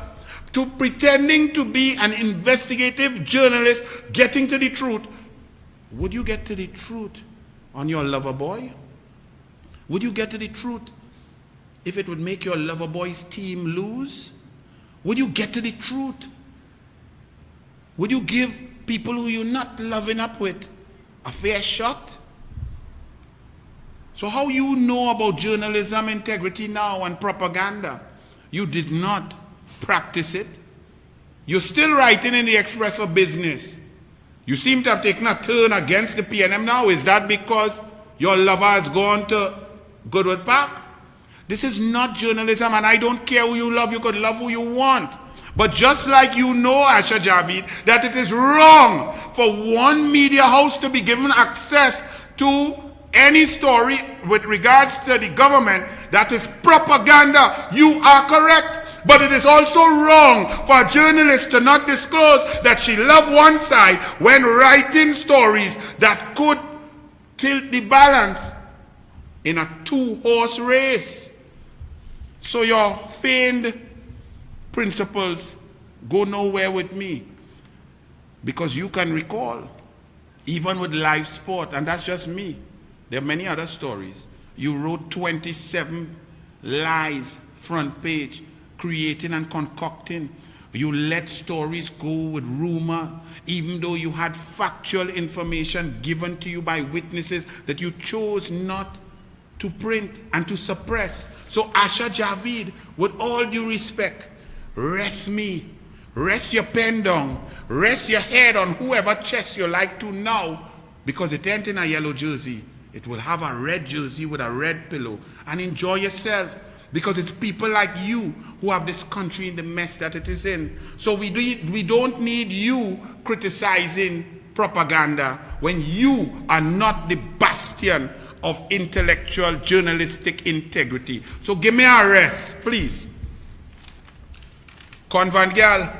Speaker 1: pretending to be an investigative journalist, getting to the truth. Would you get to the truth on your lover boy? Would you get to the truth if it would make your lover boy's team lose? Would you get to the truth? Would you give people who you're not loving up with a fair shot? So how you know about journalism integrity now and propaganda? You did not practice it. You're still writing in the Express for business. You seem to have taken a turn against the PNM now. Is that because your lover has gone to Goodwood Park? This is not journalism, and I don't care who you love. You could love who you want. But just like you know, Asha Javid, that it is wrong for one media house to be given access to any story with regards to the government that is propaganda, you are correct. But it is also wrong for a journalist to not disclose that she loved one side when writing stories that could tilt the balance in a two-horse race. So your feigned principles go nowhere with me, because you can recall, even with live sport, and that's just me, there are many other stories. You wrote 27 lies front page, creating and concocting. You let stories go with rumor, even though you had factual information given to you by witnesses that you chose not to print and to suppress. So Asha Javid, with all due respect, rest your pen down, rest your head on whoever chest you like to now, because it ain't in a yellow jersey. It will have a red jersey with a red pillow, and enjoy yourself, because it's people like you who have this country in the mess that it is in. So we don't need you criticizing propaganda when you are not the bastion of intellectual journalistic integrity. So give me a rest, please. Convent girl,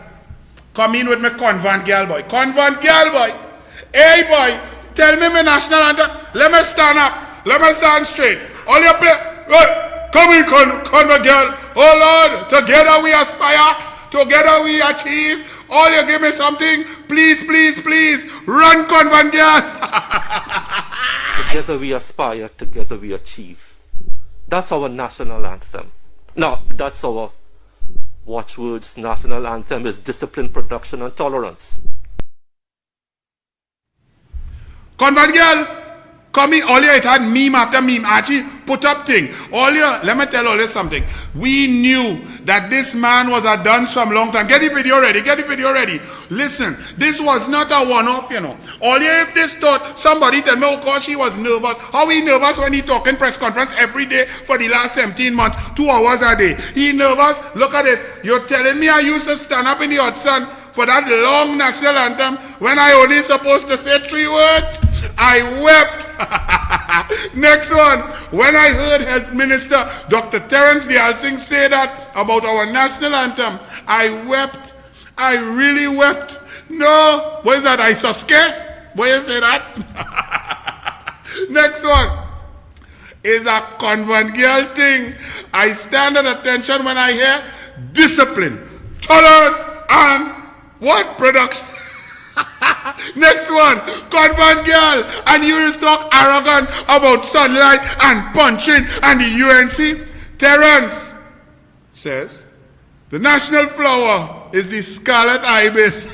Speaker 1: come in with me, convent girl boy. Convent girl boy. Hey boy, tell me my national anthem. Let me stand up. Let me stand straight. All you play. Right. Come in, convent girl. Oh Lord, together we aspire. Together we achieve. All you give me something. Please, please, please. Run, convent girl.
Speaker 6: Together we aspire, together we achieve. That's our national anthem. No, that's our watchwords. National anthem is discipline, production, and tolerance.
Speaker 1: Convent girl, come in. All you, it had meme after meme. Archie, put up thing. All you, let me tell all you something. We knew that this man was a dunce from long time. Get the video ready. Get the video ready. Listen, this was not a one-off, you know. All you, if this thought, somebody tell me, oh gosh, he was nervous. How he nervous when he talking press conference every day for the last 17 months, 2 hours a day? He nervous? Look at this. You're telling me I used to stand up in the hot sun for that long national anthem when I only supposed to say 3 words? I wept. Next one. When I heard Health Minister Dr. Terence Dialsing say that about our national anthem, I wept. I really wept. No. What is that? I Sasuke? Why you say that? Next one is a convent girl thing. I stand at attention when I hear discipline, tolerance, and what? Production. Next one, convent girl, and you just talk arrogant about sunlight and punching and the UNC. Terence says the national flower is the scarlet ibis.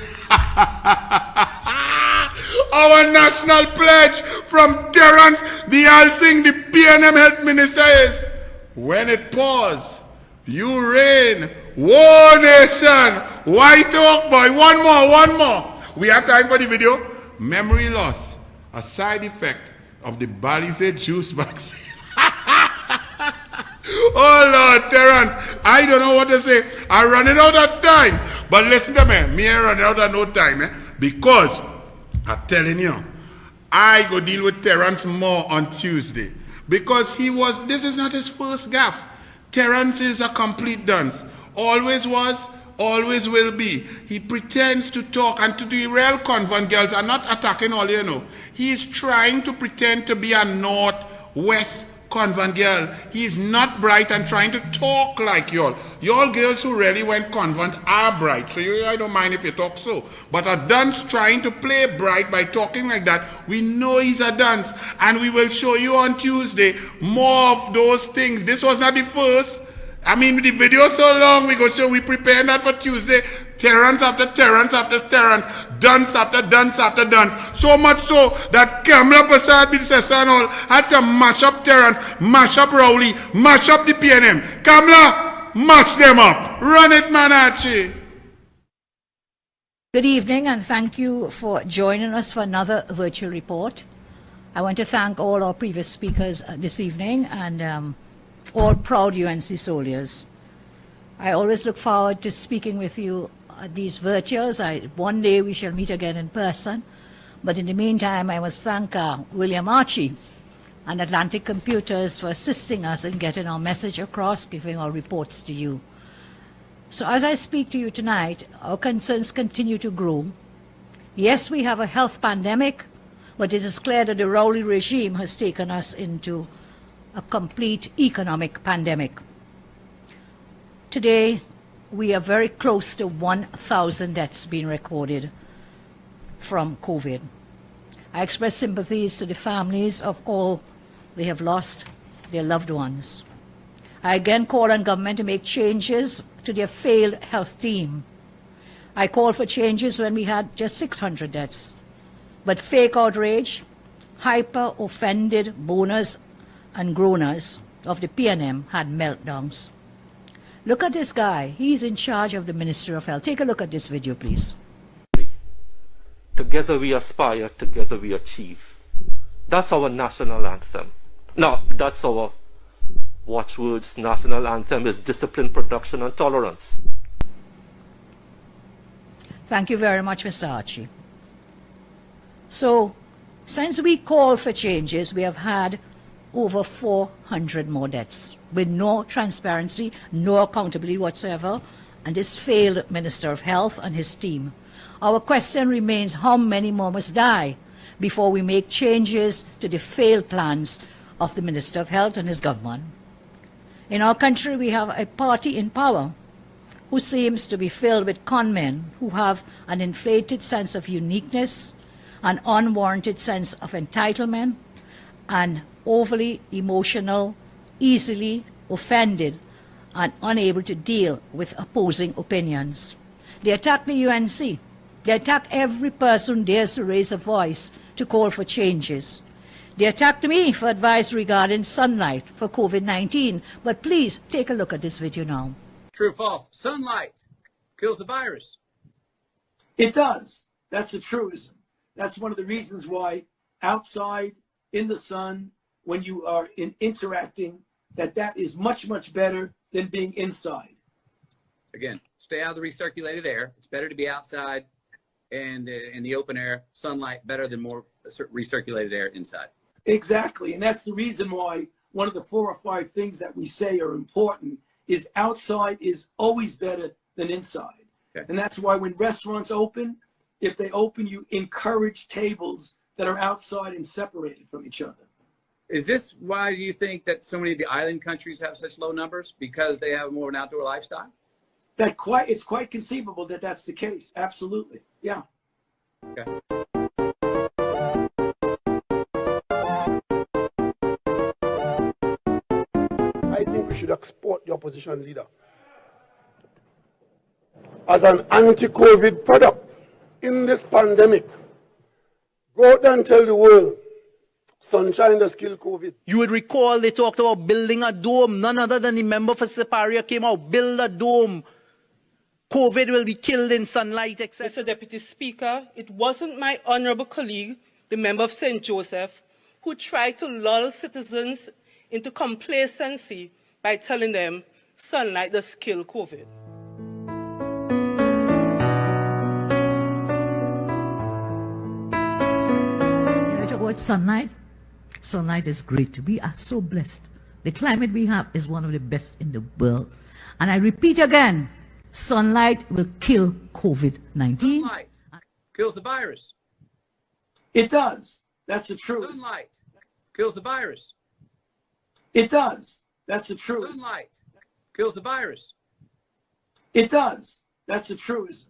Speaker 1: Our national pledge from Terence Dialsing, the PNM Health Minister, is when it pours, you reign. War nation, Why talk, boy? One more. We have time for the video. Memory loss, a side effect of the Balizé juice vaccine. Oh Lord, Terrence, I don't know what to say. I'm running out of time. But listen to me, me ain't running out of no time, because I'm telling you, I go deal with Terrence more on Tuesday. Because this is not his first gaffe. Terrence is a complete dunce. Always was, always will be. He pretends to talk, and to the real convent girls are not attacking all you know. He is trying to pretend to be a northwest convent girl. He is not bright and trying to talk like y'all. Y'all girls who really went convent are bright, so I don't mind if you talk so. But a dunce trying to play bright by talking like that, we know he's a dunce, and we will show you on Tuesday more of those things. This was not the first. I mean, the video so long, we preparing that for Tuesday. Terrence after Terrence after Terrence, dunce after dunce after dunce. So much so that Kamala Prasad, Bidisesa and all had to mash up Terrence, mash up Rowley, mash up the PNM. Kamala, mash them up. Run it, Manachi.
Speaker 10: Good evening, and thank you for joining us for another virtual report. I want to thank all our previous speakers this evening, and all proud UNC soldiers. I always look forward to speaking with you at these virtuals. One day we shall meet again in person, but in the meantime I must thank William Archie and Atlantic Computers for assisting us in getting our message across, giving our reports to you. So as I speak to you tonight, our concerns continue to grow. Yes, we have a health pandemic, but it is clear that the Rowley regime has taken us into a complete economic pandemic. Today, we are very close to 1,000 deaths being recorded from COVID. I express sympathies to the families of all they have lost their loved ones. I again call on government to make changes to their failed health team. I called for changes when we had just 600 deaths. But fake outrage, hyper-offended boners and groaners of the PNM had meltdowns. Look at this guy. He's in charge of the Ministry of Health. Take a look at this video, please.
Speaker 6: Together we aspire, together we achieve. That's our national anthem. No, that's our watchwords. National anthem is discipline, production, and tolerance.
Speaker 10: Thank you very much, Mr. Archie. So, since we called for changes, we have had over 400 more deaths with no transparency, no accountability whatsoever, and this failed Minister of Health and his team. Our question remains, how many more must die before we make changes to the failed plans of the Minister of Health and his government? In our country, we have a party in power who seems to be filled with con men who have an inflated sense of uniqueness, an unwarranted sense of entitlement, and overly emotional, easily offended, and unable to deal with opposing opinions. They attack the UNC. They attack every person who dares to raise a voice to call for changes. They attacked me for advice regarding sunlight for COVID-19. But please take a look at this video now.
Speaker 11: True or false? Sunlight kills the virus.
Speaker 12: It does. That's a truism. That's one of the reasons why outside in the sun, when you are interacting, that is much, much better than being inside.
Speaker 11: Again, stay out of the recirculated air. It's better to be outside and in the open air. Sunlight better than more recirculated air inside.
Speaker 12: Exactly. And that's the reason why one of the 4 or 5 things that we say are important is outside is always better than inside. Okay. And that's why when restaurants open, if they open, you encourage tables that are outside and separated from each other.
Speaker 11: Is this why you think that so many of the island countries have such low numbers? Because they have more of an outdoor lifestyle?
Speaker 12: It's quite conceivable that that's the case. Absolutely. Yeah.
Speaker 11: Okay.
Speaker 13: I think we should export the opposition leader as an anti-COVID product in this pandemic. Go out and tell the world, sunshine does kill COVID.
Speaker 14: You would recall they talked about building a dome. None other than the member for Siparia came out, build a dome. COVID will be killed in sunlight, etc.
Speaker 15: Mr. Deputy Speaker, it wasn't my honourable colleague, the member of St. Joseph, who tried to lull citizens into complacency by telling them sunlight does kill COVID.
Speaker 10: When I talk about sunlight, sunlight is great. We are so blessed. The climate we have is one of the best in the world. And I repeat again, sunlight will kill COVID-19.
Speaker 11: Sunlight kills the virus.
Speaker 12: It does. That's the truth.
Speaker 11: Sunlight kills the virus.
Speaker 12: It does. That's the truth.
Speaker 11: Sunlight kills the virus.
Speaker 12: It does. That's the truism.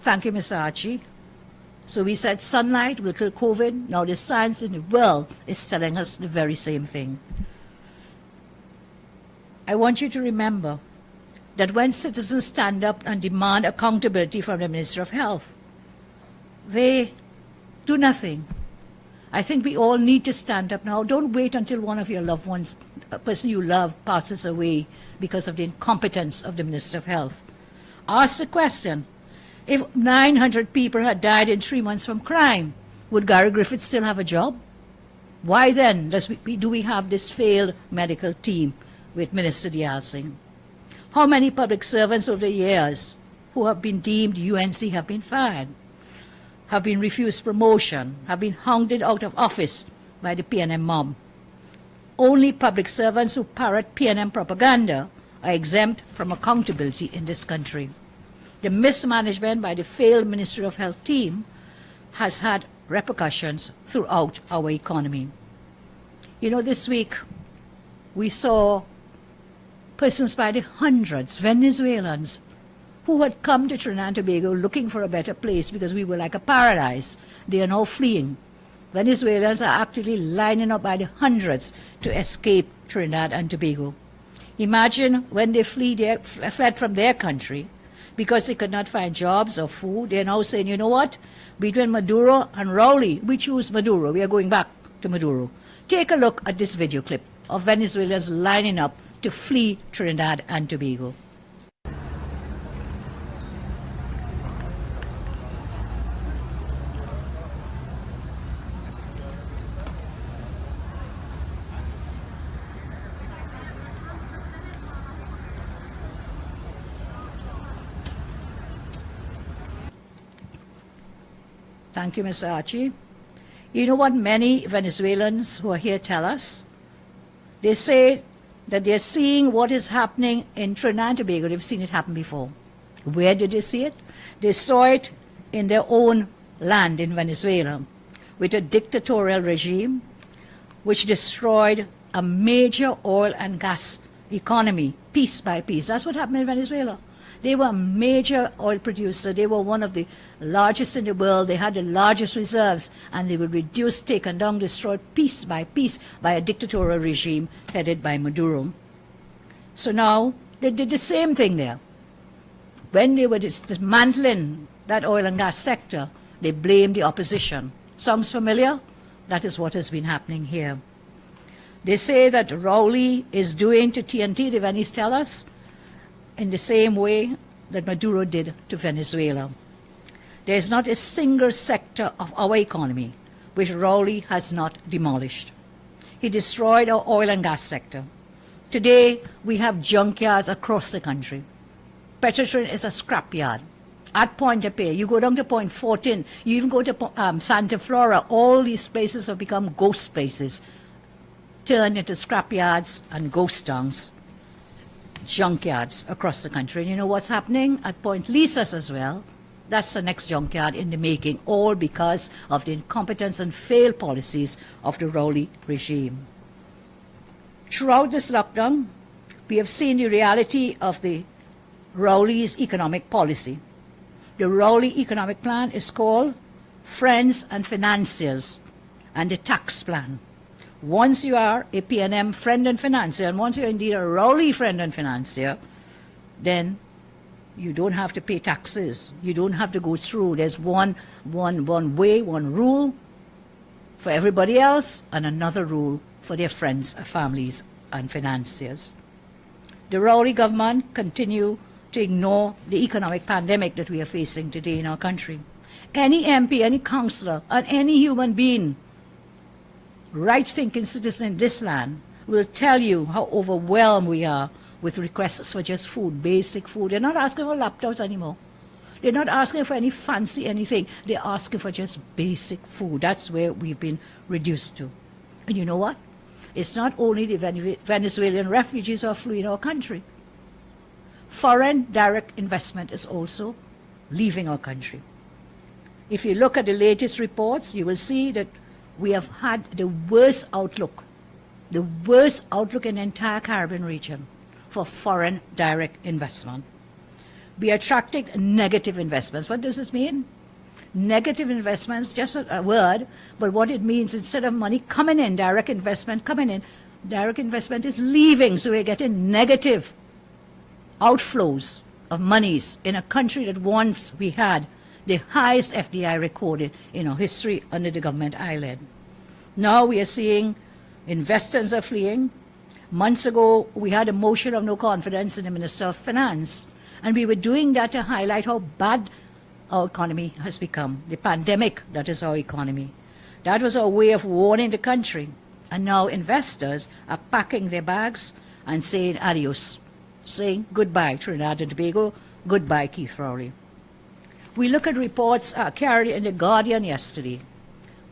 Speaker 10: Thank you, Mr. Archie. So we said sunlight will kill COVID. Now the science in the world is telling us the very same thing. I want you to remember that when citizens stand up and demand accountability from the Minister of Health, they do nothing. I think we all need to stand up now. Don't wait until one of your loved ones, a person you love, passes away because of the incompetence of the Minister of Health. Ask the question, if 900 people had died in 3 months from crime, would Gary Griffith still have a job? Why then do we have this failed medical team with Minister Dialsingh? How many public servants over the years who have been deemed UNC have been fired, have been refused promotion, have been hounded out of office by the PNM mob? Only public servants who parrot PNM propaganda are exempt from accountability in this country. The mismanagement by the failed Ministry of Health team has had repercussions throughout our economy. You know, this week we saw persons by the hundreds, Venezuelans, who had come to Trinidad and Tobago looking for a better place because we were like a paradise. They are now fleeing. Venezuelans are actually lining up by the hundreds to escape Trinidad and Tobago. Imagine when they fled from their country because they could not find jobs or food. They're now saying, you know what, between Maduro and Rowley, we choose Maduro. We are going back to Maduro. Take a look at this video clip of Venezuelans lining up to flee Trinidad and Tobago. Thank you, Mr. Archie. You know what many Venezuelans who are here tell us? They say that they're seeing what is happening in Trinidad and Tobago. They've seen it happen before. Where did they see it? They saw it in their own land in Venezuela with a dictatorial regime which destroyed a major oil and gas economy piece by piece. That's what happened in Venezuela. They were a major oil producer. They were one of the largest in the world. They had the largest reserves, and they were reduced, taken down, destroyed piece by a dictatorial regime headed by Maduro. So now they did the same thing there. When they were dismantling that oil and gas sector, they blamed the opposition. Sounds familiar? That is what has been happening here. They say that Rowley is doing to TNT, the Venice tell us, in the same way that Maduro did to Venezuela. There is not a single sector of our economy which Rowley has not demolished. He destroyed our oil and gas sector. Today, we have junkyards across the country. Petrotrin is a scrapyard. At Pointe-a-Pitre, you go down to Point 14, you even go to Santa Flora, all these places have become ghost places, turned into scrapyards and ghost towns. Junkyards across the country. And you know what's happening at Point Lisas as well? That's the next junkyard in the making, all because of the incompetence and failed policies of the Rowley regime. Throughout this lockdown, we have seen the reality of the Rowley's economic policy. The Rowley economic plan is called Friends and Financiers and the Tax Plan. Once you are a PNM friend and financier, and once you're indeed a Rowley friend and financier, then You don't have to pay taxes. You don't have to go through. There's one way, one rule for everybody else, and another rule for their friends, families, and financiers. The Rowley government continue to ignore the economic pandemic that we are facing today in our country. Any MP, any councillor, and any human being, right-thinking citizen in this land, will tell you how overwhelmed we are with requests for just food, basic food. They're not asking for laptops anymore. They're not asking for any fancy anything. They're asking for just basic food. That's where we've been reduced to. And you know what? It's not only the Venezuelan refugees who are fleeing our country. Foreign direct investment is also leaving our country. If you look at the latest reports, you will see that we have had the worst outlook in the entire Caribbean region for foreign direct investment. We are attracting negative investments. What does this mean? Negative investments, just a word, but what it means, instead of money coming in, direct investment coming in, direct investment is leaving, so we're getting negative outflows of monies in a country that once we had the highest FDI recorded in our history under the government island. Now we are seeing investors are fleeing. Months ago, we had a motion of no confidence in the Minister of Finance, and we were doing that to highlight how bad our economy has become. The pandemic, that is our economy. That was our way of warning the country. And now investors are packing their bags and saying adios, saying goodbye Trinidad and Tobago, goodbye Keith Rowley. We look at reports carried in The Guardian yesterday.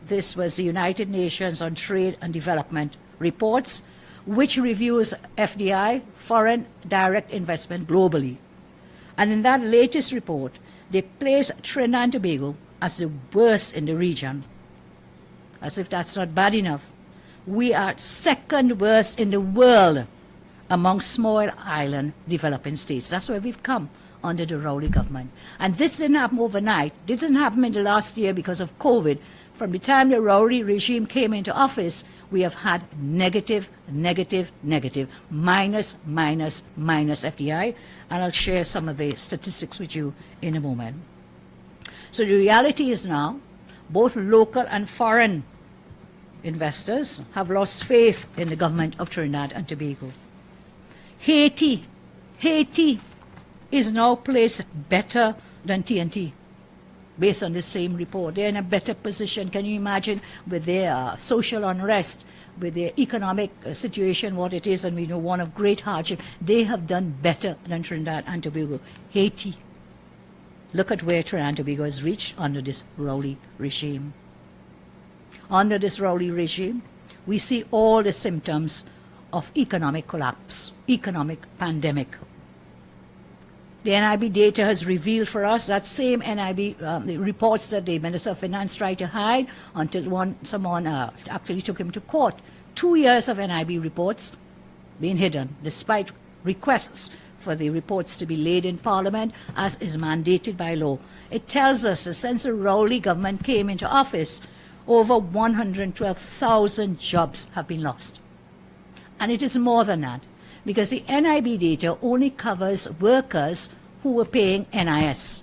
Speaker 10: This was the United Nations on Trade and Development reports, which reviews FDI, foreign direct investment globally. And in that latest report, they place Trinidad and Tobago as the worst in the region. As if that's not bad enough. We are second worst in the world among small island developing states. That's where we've come under the Rowley government. And this didn't happen overnight. This didn't happen in the last year because of COVID. From the time the Rowley regime came into office, we have had negative, minus FDI, and I'll share some of the statistics with you in a moment. So the reality is now, both local and foreign investors have lost faith in the government of Trinidad and Tobago. Haiti is now placed better than TNT. Based on the same report, they're in a better position. Can you imagine with their social unrest, with their economic situation, what it is, and we know one of great hardship, they have done better than Trinidad and Tobago. Haiti. Look at where Trinidad and Tobago has reached under this Rowley regime. Under this Rowley regime, we see all the symptoms of economic collapse, economic pandemic. The NIB data has revealed for us that same NIB the reports that the Minister of Finance tried to hide until someone actually took him to court. 2 years of NIB reports being hidden, despite requests for the reports to be laid in Parliament, as is mandated by law. It tells us that since the Rowley government came into office, over 112,000 jobs have been lost. And it is more than that, because the NIB data only covers workers who were paying NIS.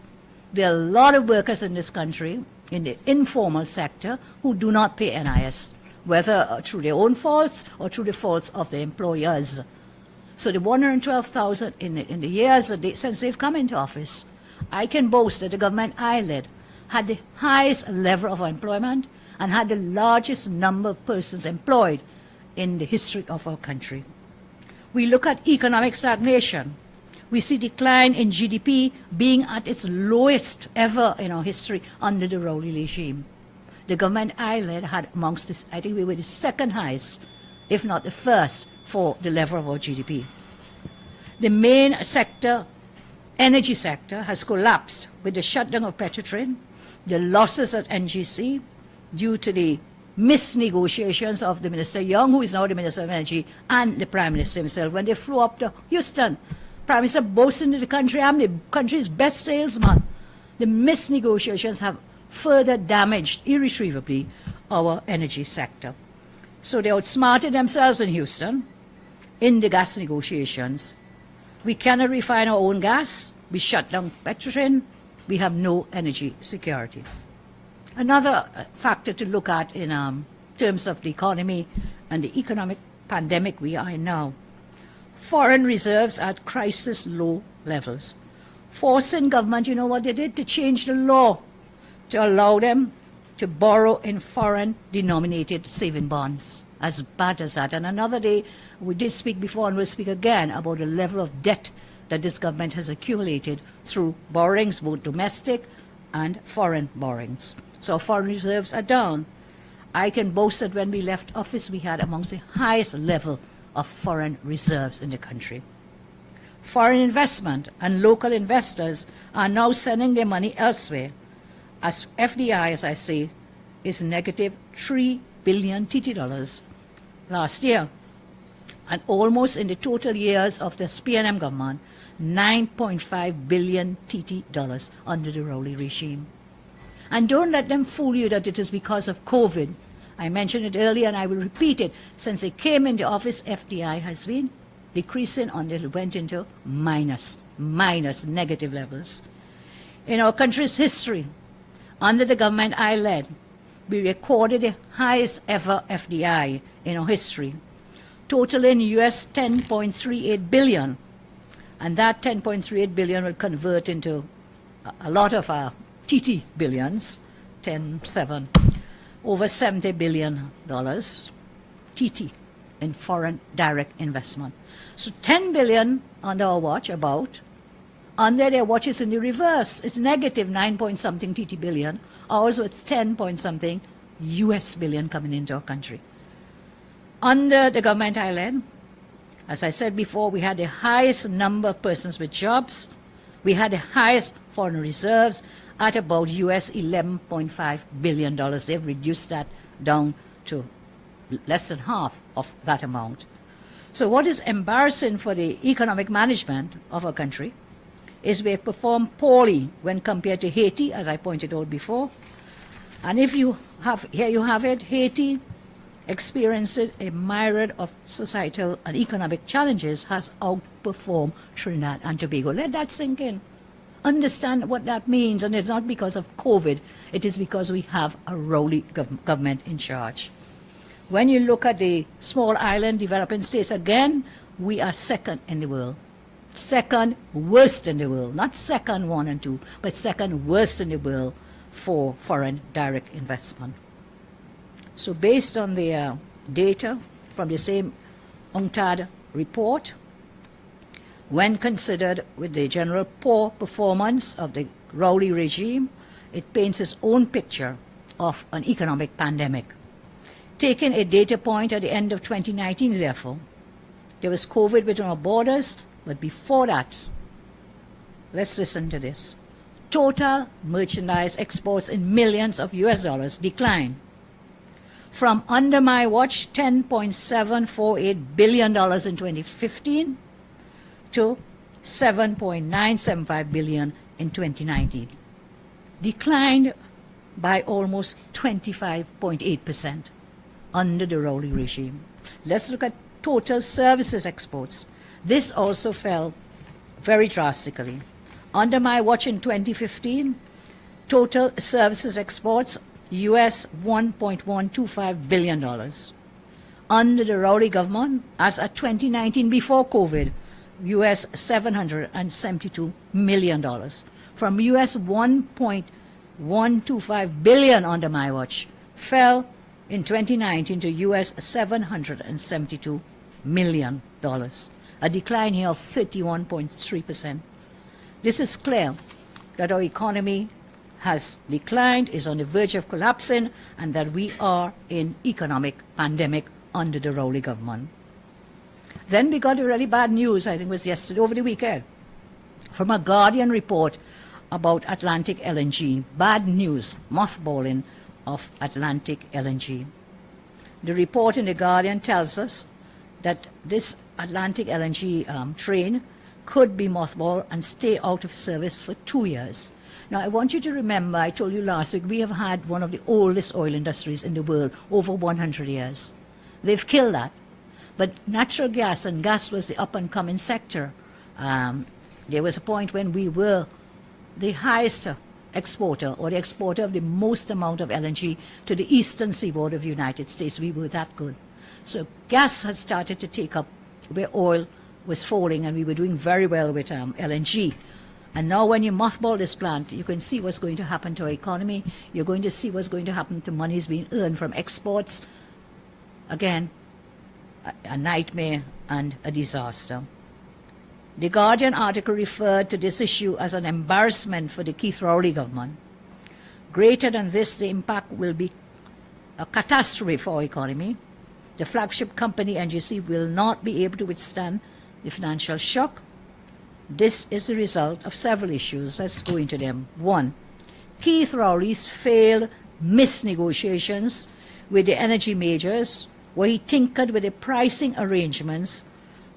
Speaker 10: There are a lot of workers in this country, in the informal sector, who do not pay NIS, whether through their own faults or through the faults of their employers. So the 112,000 in the years since they've come into office, I can boast that the government I led had the highest level of employment and had the largest number of persons employed in the history of our country. We look at economic stagnation. We see decline in GDP being at its lowest ever in our history under the Rowley regime. The government I led had amongst this, I think we were the second highest, if not the first, for the level of our GDP. The main sector, energy sector, has collapsed with the shutdown of Petrotrin, the losses at NGC due to the misnegotiations of the Minister Young, who is now the Minister of Energy, and the Prime Minister himself. When they flew up to Houston, Prime Minister boasting to the country, I'm the country's best salesman. The misnegotiations have further damaged irretrievably our energy sector. So they outsmarted themselves in Houston in the gas negotiations. We cannot refine our own gas. we shut down Petrochen, we have no energy security. Another factor to look at in terms of the economy and the economic pandemic we are in now. Foreign reserves at crisis low levels. Forcing government, you know what they did? To change the law to allow them to borrow in foreign denominated saving bonds. As bad as that. And another day, we did speak before and we'll speak again about the level of debt that this government has accumulated through borrowings, both domestic and foreign borrowings. So foreign reserves are down. I can boast that when we left office, we had amongst the highest level of foreign reserves in the country. Foreign investment and local investors are now sending their money elsewhere, as FDI, as I say, is negative 3 billion TT dollars last year, and almost in the total years of the SPNM government, 9.5 billion TT dollars under the Rowley regime. And don't let them fool you that it is because of COVID. I mentioned it earlier and I will repeat it. Since it came into office, FDI has been decreasing until it went into minus negative levels. In our country's history, under the government I led, we recorded the highest ever FDI in our history, totaling US 10.38 billion. And that 10.38 billion will convert into a lot of our TT billions, 10.7, over $70 billion TT in foreign direct investment. So 10 billion under our watch, about. Under their watch is in the reverse. It's negative 9 point something TT billion. Ours was 10 point something US billion coming into our country. Under the government I led, as I said before, we had the highest number of persons with jobs. We had the highest foreign reserves at about US $11.5 billion. They've reduced that down to less than half of that amount. So what is embarrassing for the economic management of our country is we have performed poorly when compared to Haiti, as I pointed out before. And if you have, here you have it, Haiti, experiencing a myriad of societal and economic challenges, has outperformed Trinidad and Tobago. Let that sink in. Understand what that means, and it's not because of COVID, it is because we have a Rowley government in charge. When you look at the small island developing states, again, we are second in the world. Second worst in the world, not second 1 and 2, but second worst in the world for foreign direct investment. So based on the data from the same UNCTAD report, when considered with the general poor performance of the Rowley regime, it paints its own picture of an economic pandemic. Taking a data point at the end of 2019, therefore, there was COVID within our borders, but before that, let's listen to this. Total merchandise exports in millions of US dollars declined from, under my watch, $10.748 billion in 2015 to $7.975 billion in 2019. Declined by almost 25.8% under the Rowley regime. Let's look at total services exports. This also fell very drastically. Under my watch in 2015, total services exports, US $1.125 billion. Under the Rowley government, as at 2019 before COVID, US $772 million. From US $1.125 billion under my watch, fell in 2019 to US $772 million, a decline here of 31.3%. This is clear that our economy has declined, is on the verge of collapsing, and that we are in economic pandemic under the Rowley government. Then we got a really bad news, I think it was yesterday, over the weekend, from a Guardian report about Atlantic LNG. Bad news, mothballing of Atlantic LNG. The report in the Guardian tells us that this Atlantic LNG train could be mothballed and stay out of service for 2 years. Now, I want you to remember, I told you last week, we have had one of the oldest oil industries in the world, over 100 years. They've killed that. But natural gas, and gas was the up-and-coming sector There was a point when we were the highest exporter, or the exporter of the most amount of LNG to the eastern seaboard of the United States. We were that good. So gas had started to take up where oil was falling, and we were doing very well with LNG. And now when you mothball this plant, you can see what's going to happen to our economy. You're going to see what's going to happen to monies being earned from exports. Again, a nightmare and a disaster. The Guardian article referred to this issue as an embarrassment for the Keith Rowley government. Greater than this, the impact will be a catastrophe for our economy. The flagship company, NGC, will not be able to withstand the financial shock. This is the result of several issues. Let's go into them. One, Keith Rowley's failed misnegotiations with the energy majors, where he tinkered with the pricing arrangements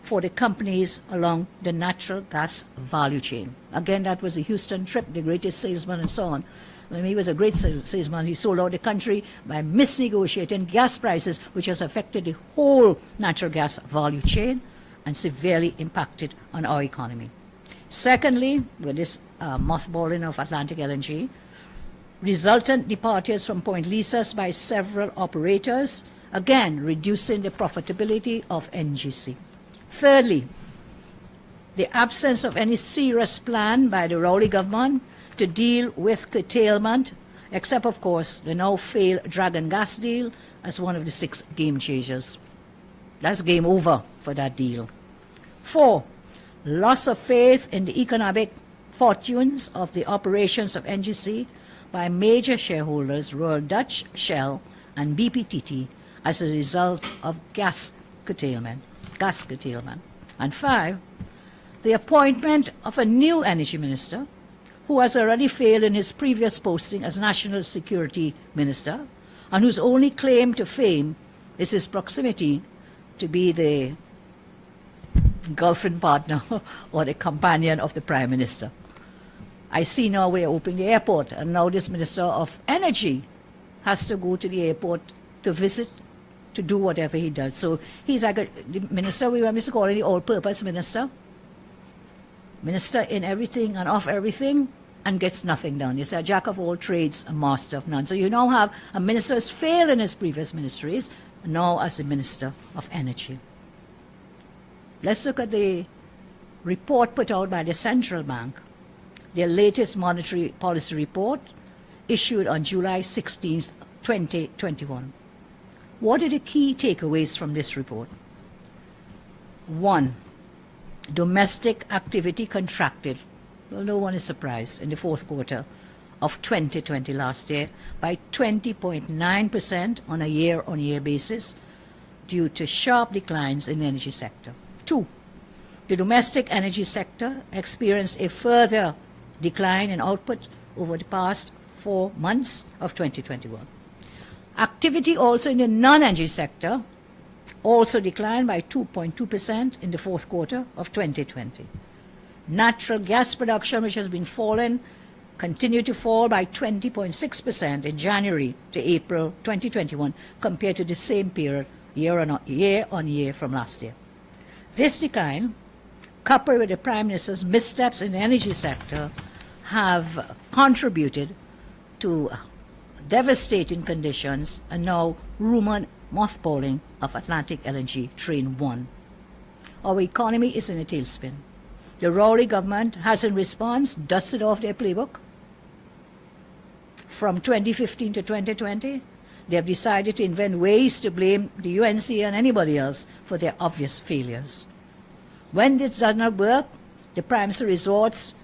Speaker 10: for the companies along the natural gas value chain. Again, that was the Houston trip, the greatest salesman and so on. When he was a great salesman, he sold out the country by misnegotiating gas prices, which has affected the whole natural gas value chain and severely impacted on our economy. Secondly, with this mothballing of Atlantic LNG, resultant departures from Point Lisas by several operators, again reducing the profitability of NGC. Thirdly, the absence of any serious plan by the Rowley government to deal with curtailment, except, of course, the now failed Dragon gas deal as one of the 6 game changers. That's game over for that deal. 4, loss of faith in the economic fortunes of the operations of NGC by major shareholders Royal Dutch Shell and BPTT as a result of gas curtailment. And 5, the appointment of a new energy minister who has already failed in his previous posting as National Security Minister and whose only claim to fame is his proximity to be the golfing partner or the companion of the Prime Minister. I see now we're opening the airport, and now this Minister of Energy has to go to the airport to visit, to do whatever he does. So he's like the minister, we used to call it the all-purpose minister. Minister in everything and of everything, and gets nothing done. You say a jack of all trades, a master of none. So you now have a minister who's failed in his previous ministries, now as the Minister of Energy. Let's look at the report put out by the Central Bank, their latest monetary policy report issued on July 16, 2021. What are the key takeaways from this report? 1, domestic activity contracted. Well, no one is surprised, in the 4th quarter of 2020 last year by 20.9% on a year-on-year basis due to sharp declines in the energy sector. 2, the domestic energy sector experienced a further decline in output over the past 4 months of 2021. Activity also in the non-energy sector also declined by 2.2% in the 4th quarter of 2020. Natural gas production, which has been falling, continued to fall by 20.6% in January to April 2021 compared to the same period year on year from last year. This decline, coupled with the Prime Minister's missteps in the energy sector, have contributed to devastating conditions and now rumored mothballing of Atlantic LNG Train 1. Our economy is in a tailspin. The Rowley government has in response dusted off their playbook. From 2015 to 2020, they have decided to invent ways to blame the UNC and anybody else for their obvious failures. When this does not work, the Prime Minister resorts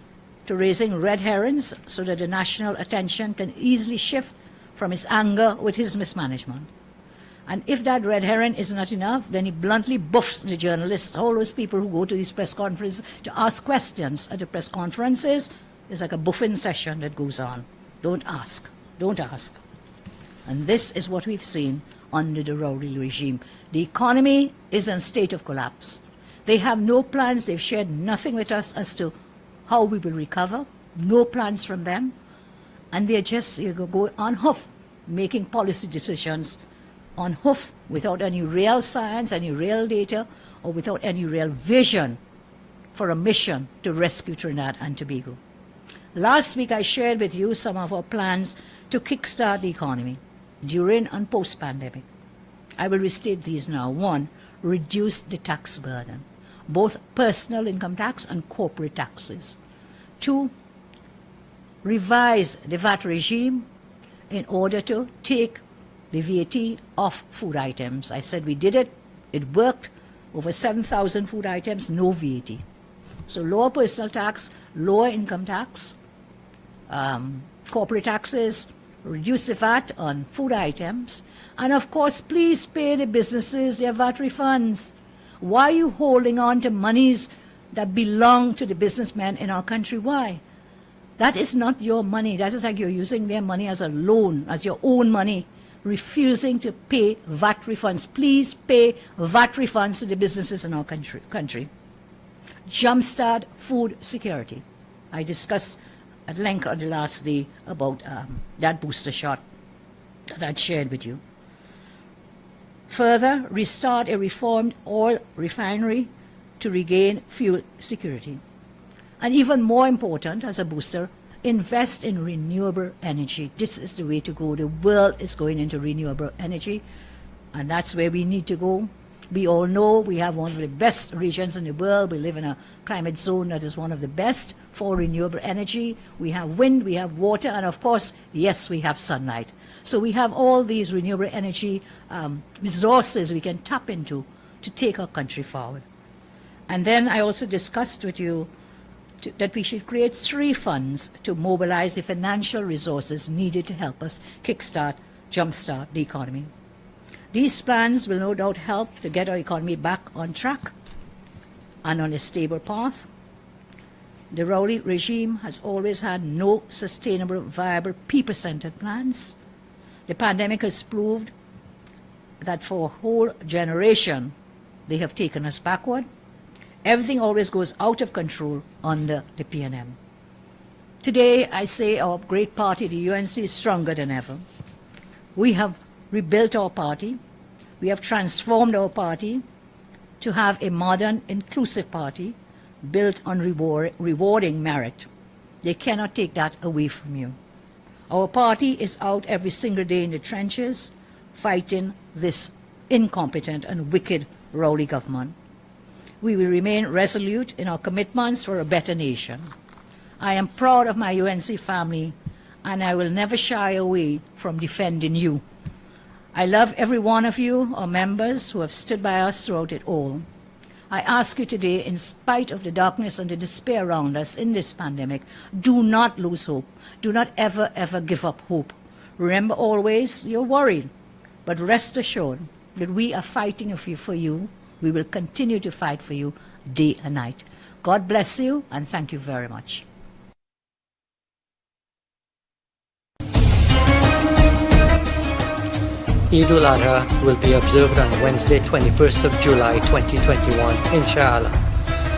Speaker 10: to raising red herrings so that the national attention can easily shift from his anger with his mismanagement. And if that red herring is not enough, then he bluntly buffs the journalists, all those people who go to these press conferences to ask questions at the press conferences. It's like a buffing session that goes on. Don't ask. Don't ask. And this is what we've seen under the Rowley regime. The economy is in a state of collapse. They have no plans. They've shared nothing with us as to how we will recover. No plans from them. And they're just go on hoof, making policy decisions on hoof without any real science, any real data, or without any real vision for a mission to rescue Trinidad and Tobago. Last week I shared with you some of our plans to kickstart the economy during and post-pandemic. I will restate these now. 1, reduce the tax burden, both personal income tax and corporate taxes. 2, revise the VAT regime in order to take the VAT off food items. I said we did it. It worked. Over 7,000 food items, no VAT. So lower personal tax, lower income tax, corporate taxes, reduce the VAT on food items, and of course, please pay the businesses their VAT refunds. Why are you holding on to monies that belong to the businessmen in our country? Why? That is not your money. That is like you're using their money as a loan, as your own money, refusing to pay VAT refunds. Please pay VAT refunds to the businesses in our country. Jumpstart food security. I discussed at length on the last day about that booster shot that I'd shared with you. Further, restart a reformed oil refinery to regain fuel security. And even more important, as a booster, invest in renewable energy. This is the way to go. The world is going into renewable energy, and that's where we need to go. We all know we have one of the best regions in the world. We live in a climate zone that is one of the best for renewable energy. We have wind, we have water, and of course, yes, we have sunlight. So we have all these renewable energy resources we can tap into to take our country forward. And then I also discussed with you that we should create 3 funds to mobilize the financial resources needed to help us kickstart, jumpstart the economy. These plans will no doubt help to get our economy back on track and on a stable path. The Rowley regime has always had no sustainable, viable, people-centered plans. The pandemic has proved that for a whole generation, they have taken us backward. Everything always goes out of control under the PNM. Today, I say our great party, the UNC, is stronger than ever. We have rebuilt our party. We have transformed our party to have a modern, inclusive party built on rewarding merit. They cannot take that away from you. Our party is out every single day in the trenches, fighting this incompetent and wicked Rowley government. We will remain resolute in our commitments for a better nation. I am proud of my UNC family, and I will never shy away from defending you. I love every one of you, our members, who have stood by us throughout it all. I ask you today, in spite of the darkness and the despair around us in this pandemic, do not lose hope. Do not ever, ever give up hope. Remember always, you're worried, but rest assured that we are fighting for you. We will continue to fight for you day and night. God bless you, and thank you very much.
Speaker 3: Eid ul-Adha will be observed on Wednesday, 21st of July 2021, inshallah.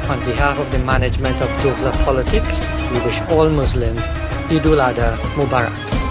Speaker 3: On behalf of the management of douglAR Politics, we wish all Muslims Eid ul-Adha Mubarak.